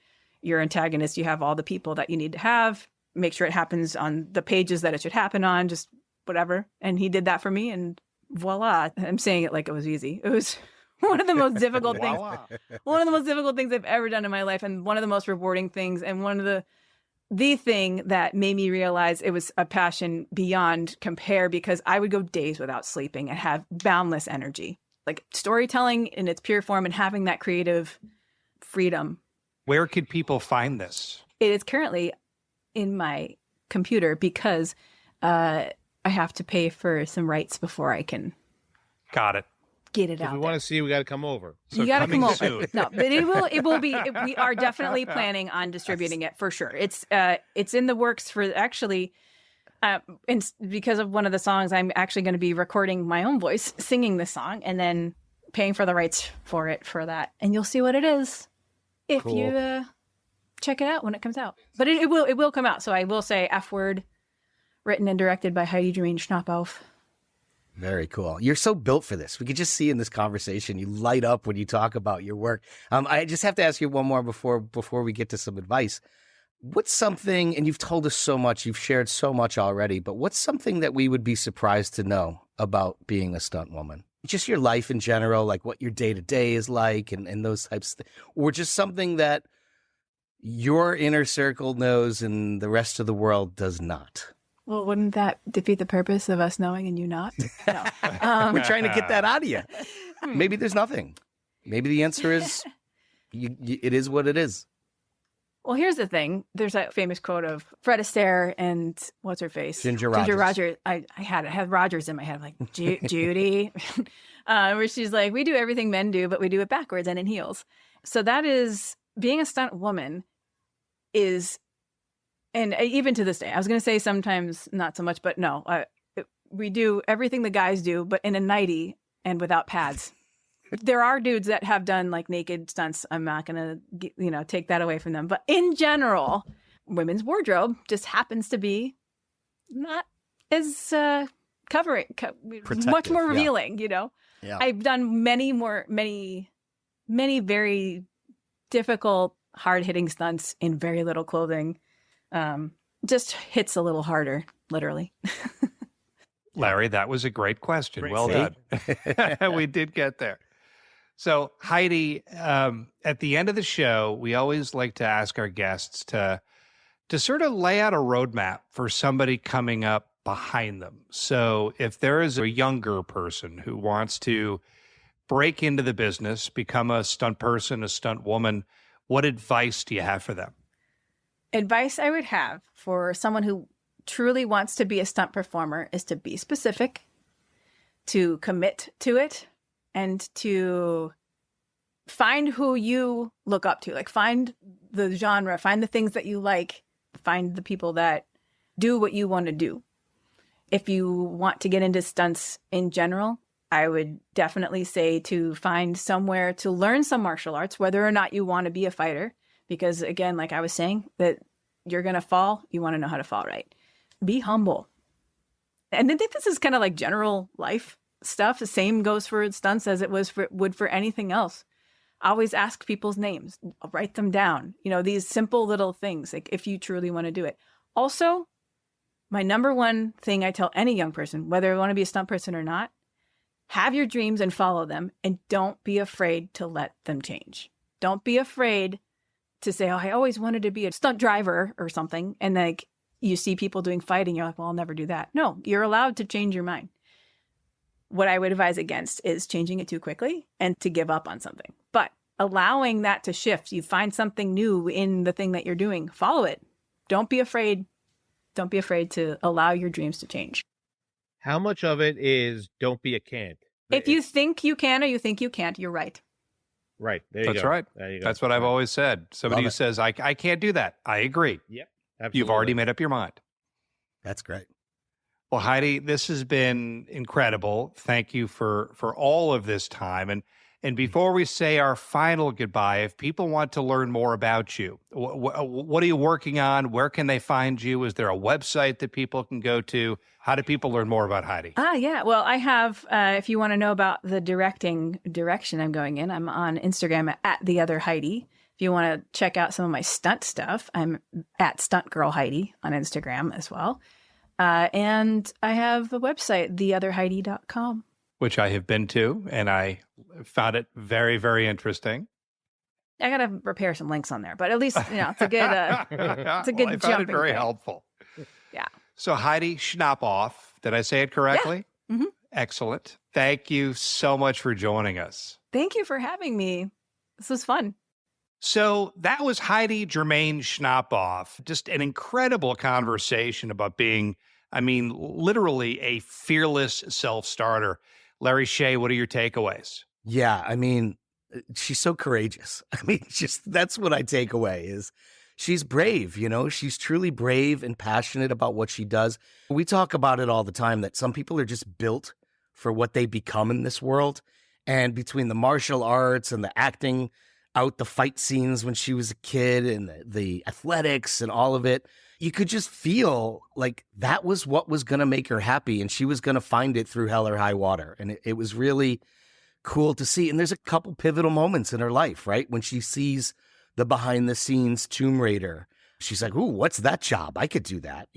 antagonist, you have all the people that you need to have. Make sure it happens on the pages that it should happen on, just whatever. And he did that for me, and voila. I'm saying it like it was easy. It was one of the most difficult things. One of the most difficult things I've ever done in my life, and one of the most rewarding things, and one of the thing that made me realize it was a passion beyond compare, because I would go days without sleeping and have boundless energy. Like storytelling in its pure form and having that creative freedom. Where could people find this? It is currently in my computer because I have to pay for some rights before I can Got it. get it If out we there. want to see, we got to come over. You got to come coming over. soon. No, but it will be. We are definitely planning on distributing it for sure. It's in the works for actually, because of one of the songs, I'm actually going to be recording my own voice singing this song and then paying for the rights for that. And you'll see what it is if Cool. you check it out when it comes out. But it will come out. So I will say F word, written and directed by Heidi Germaine Schnappauf. Very cool. You're so built for this. We could just see in this conversation, you light up when you talk about your work. I just have to ask you one more before we get to some advice. What's something, and you've told us so much, you've shared so much already, but what's something that we would be surprised to know about being a stunt woman? Just your life in general, like what your day-to-day is like and those types of things. Or just something that your inner circle knows and the rest of the world does not. Well, wouldn't that defeat the purpose of us knowing and you not? No. We're trying to get that out of you. Maybe there's nothing. Maybe the answer is it is what it is. Well, here's the thing. There's that famous quote of Fred Astaire and what's her face? Ginger Rogers. I had Rogers in my head. I'm like, Judy, where she's like, we do everything men do, but we do it backwards and in heels. So that is, being a stunt woman is, and even to this day, I was going to say sometimes not so much, but no, we do everything the guys do, but in a nightie and without pads. There are dudes that have done like naked stunts. I'm not going to, take that away from them. But in general, women's wardrobe just happens to be not as covering, much more revealing, Yeah. I've done many very difficult, hard-hitting stunts in very little clothing. Just hits a little harder, literally. Larry, that was a great question. Well done. We did get there. So, Heidi, at the end of the show, we always like to ask our guests to sort of lay out a roadmap for somebody coming up behind them. So, if there is a younger person who wants to break into the business, become a stunt person, a stunt woman, what advice do you have for them? Advice I would have for someone who truly wants to be a stunt performer is to be specific, to commit to it, and to find who you look up to. Like, find the genre, find the things that you like, find the people that do what you want to do. If you want to get into stunts in general, I would definitely say to find somewhere to learn some martial arts, whether or not you want to be a fighter. Because again, like I was saying, that you're going to fall, you want to know how to fall right. Be humble. And I think this is kind of like general life stuff. The same goes for stunts as it would for anything else. Always ask people's names. Write them down. These simple little things, like if you truly want to do it. Also, my number one thing I tell any young person, whether they want to be a stunt person or not, Have your dreams and follow them, and don't be afraid to let them change. Don't be afraid to say, oh, I always wanted to be a stunt driver or something. And like you see people doing fighting, you're like, well, I'll never do that. No, you're allowed to change your mind. What I would advise against is changing it too quickly and to give up on something. But allowing that to shift, you find something new in the thing that you're doing, follow it. Don't be afraid. Don't be afraid to allow your dreams to change. How much of it is don't be a can't? If you think you can or you think you can't, you're right. Right. There you That's go. right. There you go. That's what I've always said. Somebody who says, I can't do that. I agree. Yep. Absolutely. You've already made up your mind. That's great. Well, Heidi, this has been incredible. Thank you for all of this time. And before we say our final goodbye, if people want to learn more about you, what are you working on? Where can they find you? Is there a website that people can go to? How do people learn more about Heidi? Yeah. Well, I have, if you want to know about the direction I'm going in, I'm on Instagram at The Other Heidi. If you want to check out some of my stunt stuff, I'm at Stunt Girl Heidi on Instagram as well. And I have a website, theotherheidi.com. Which I have been to, and I found it very, very interesting. I got to repair some links on there, but at least, it's a good, it's a good I found jumping it very thing. helpful. Yeah. So Heidi Schnappauf, did I say it correctly? Yeah. Mm-hmm. Excellent. Thank you so much for joining us. Thank you for having me. This was fun. So that was Heidi Germaine Schnappauf. Just an incredible conversation about being, literally a fearless self-starter. Larry Shea, what are your takeaways? Yeah, she's so courageous. That's what I take away is she's brave, she's truly brave and passionate about what she does. We talk about it all the time that some people are just built for what they become in this world. And between the martial arts and the acting out the fight scenes when she was a kid and the athletics and all of it, you could just feel like that was what was going to make her happy. And she was going to find it through hell or high water. And it was really cool to see. And there's a couple pivotal moments in her life, right? When she sees the behind the scenes Tomb Raider, she's like, ooh, what's that job? I could do that,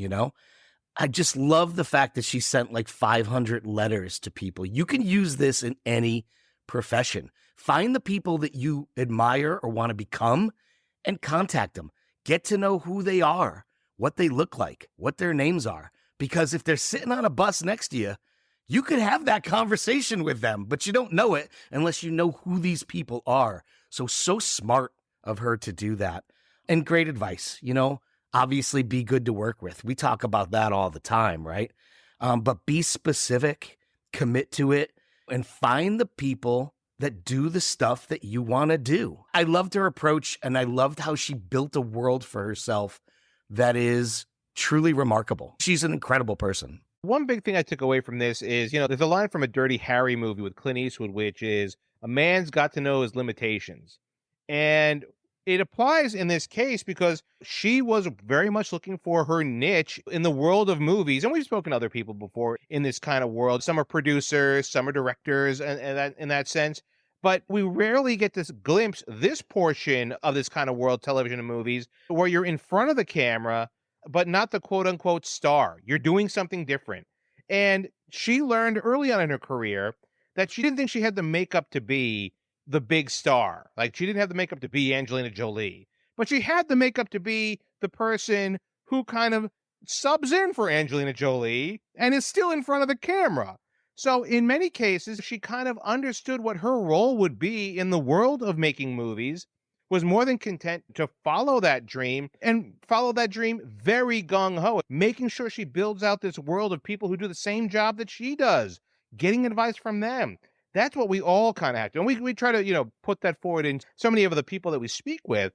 I just love the fact that she sent like 500 letters to people. You can use this in any profession. Find the people that you admire or want to become and contact them. Get to know who they are, what they look like, what their names are. Because if they're sitting on a bus next to you, you could have that conversation with them, but you don't know it unless you know who these people are. So smart of her to do that. And great advice, obviously be good to work with. We talk about that all the time, right? But be specific, commit to it, and find the people that do the stuff that you want to do. I loved her approach, and I loved how she built a world for herself that is truly remarkable. She's an incredible person. One big thing I took away from this is, there's a line from a Dirty Harry movie with Clint Eastwood, which is, a man's got to know his limitations. And it applies in this case because she was very much looking for her niche in the world of movies. And we've spoken to other people before in this kind of world. Some are producers, some are directors, and that in that sense. But we rarely get this glimpse, this portion of this kind of world, television and movies, where you're in front of the camera, but not the quote unquote star. You're doing something different. And she learned early on in her career that she didn't think she had the makeup to be the big star. Like, she didn't have the makeup to be Angelina Jolie, but she had the makeup to be the person who kind of subs in for Angelina Jolie and is still in front of the camera. So in many cases, she kind of understood what her role would be in the world of making movies, was more than content to follow that dream and follow that dream very gung-ho, making sure she builds out this world of people who do the same job that she does, getting advice from them. That's what we all kind of have to. And we try to, put that forward in so many of the people that we speak with,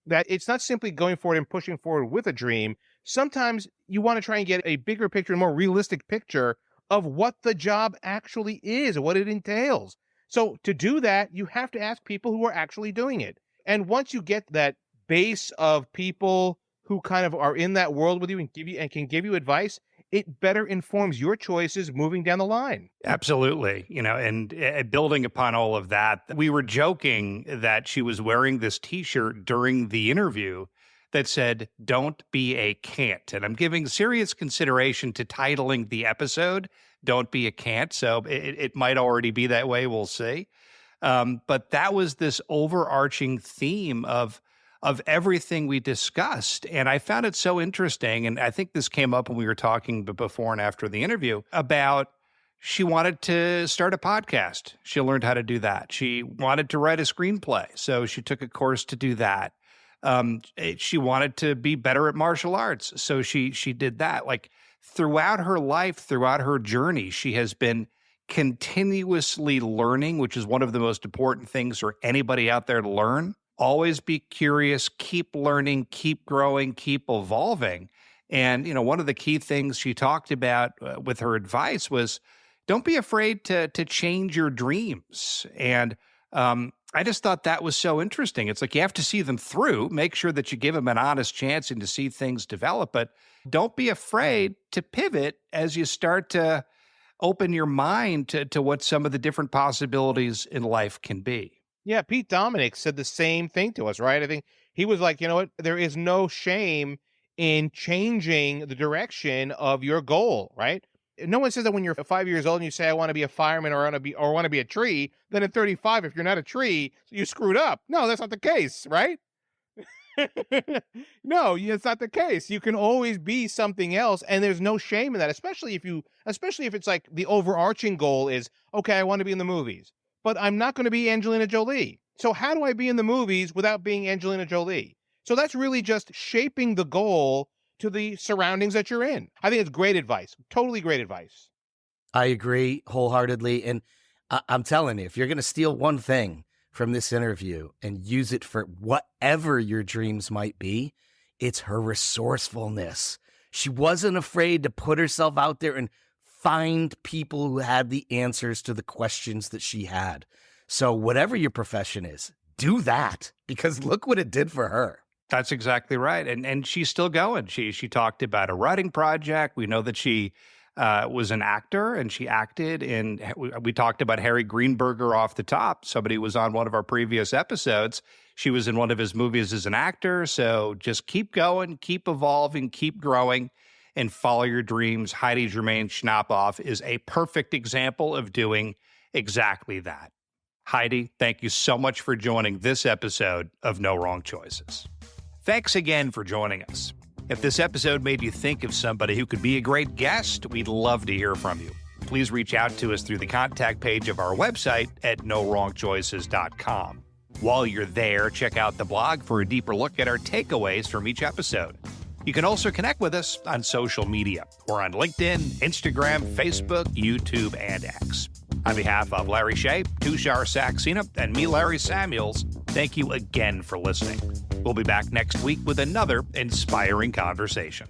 that it's not simply going forward and pushing forward with a dream. Sometimes you want to try and get a bigger picture, a more realistic picture of what the job actually is and what it entails. So to do that, you have to ask people who are actually doing it. And once you get that base of people who kind of are in that world with you and can give you advice, it better informs your choices moving down the line. Absolutely. And building upon all of that, we were joking that she was wearing this T-shirt during the interview that said, "Don't be a can't." And I'm giving serious consideration to titling the episode, "Don't Be a Can't." So it might already be that way. We'll see. But that was this overarching theme of everything we discussed. And I found it so interesting. And I think this came up when we were talking before and after the interview about she wanted to start a podcast. She learned how to do that. She wanted to write a screenplay. So she took a course to do that. She wanted to be better at martial arts. So she did that. Like throughout her life, throughout her journey, she has been continuously learning, which is one of the most important things for anybody out there to learn. Always be curious, keep learning, keep growing, keep evolving. And, one of the key things she talked about with her advice was don't be afraid to change your dreams. And I just thought that was so interesting. It's like you have to see them through, make sure that you give them an honest chance and to see things develop, but don't be afraid to pivot as you start to open your mind to what some of the different possibilities in life can be. Yeah, Pete Dominic said the same thing to us, right? I think he was like, you know what? There is no shame in changing the direction of your goal, right? No one says that when you're 5 years old and you say, I want to be a fireman or I want to be a tree, then at 35, if you're not a tree, you screwed up. No, that's not the case, right? No, it's not the case. You can always be something else, and there's no shame in that, especially if it's like the overarching goal is, okay, I want to be in the movies, but I'm not going to be Angelina Jolie. So how do I be in the movies without being Angelina Jolie? So that's really just shaping the goal to the surroundings that you're in. I think it's great advice. Totally great advice. I agree wholeheartedly. And I'm telling you, if you're going to steal one thing from this interview and use it for whatever your dreams might be, it's her resourcefulness. She wasn't afraid to put herself out there and find people who had the answers to the questions that she had. So whatever your profession is, do that, because look what it did for her. That's exactly right. And she's still going. She talked about a writing project. We know that she was an actor and she acted in, we talked about Harry Greenberger off the top. Somebody was on one of our previous episodes. She was in one of his movies as an actor. So just keep going, keep evolving, keep growing, and follow your dreams. Heidi Germaine Schnappauf is a perfect example of doing exactly that. Heidi, thank you so much for joining this episode of No Wrong Choices. Thanks again for joining us. If this episode made you think of somebody who could be a great guest, we'd love to hear from you. Please reach out to us through the contact page of our website at NoWrongChoices.com. While you're there, check out the blog for a deeper look at our takeaways from each episode. You can also connect with us on social media. We're on LinkedIn, Instagram, Facebook, YouTube, and X. On behalf of Larry Shea, Tushar Saxena, and me, Larry Samuels, thank you again for listening. We'll be back next week with another inspiring conversation.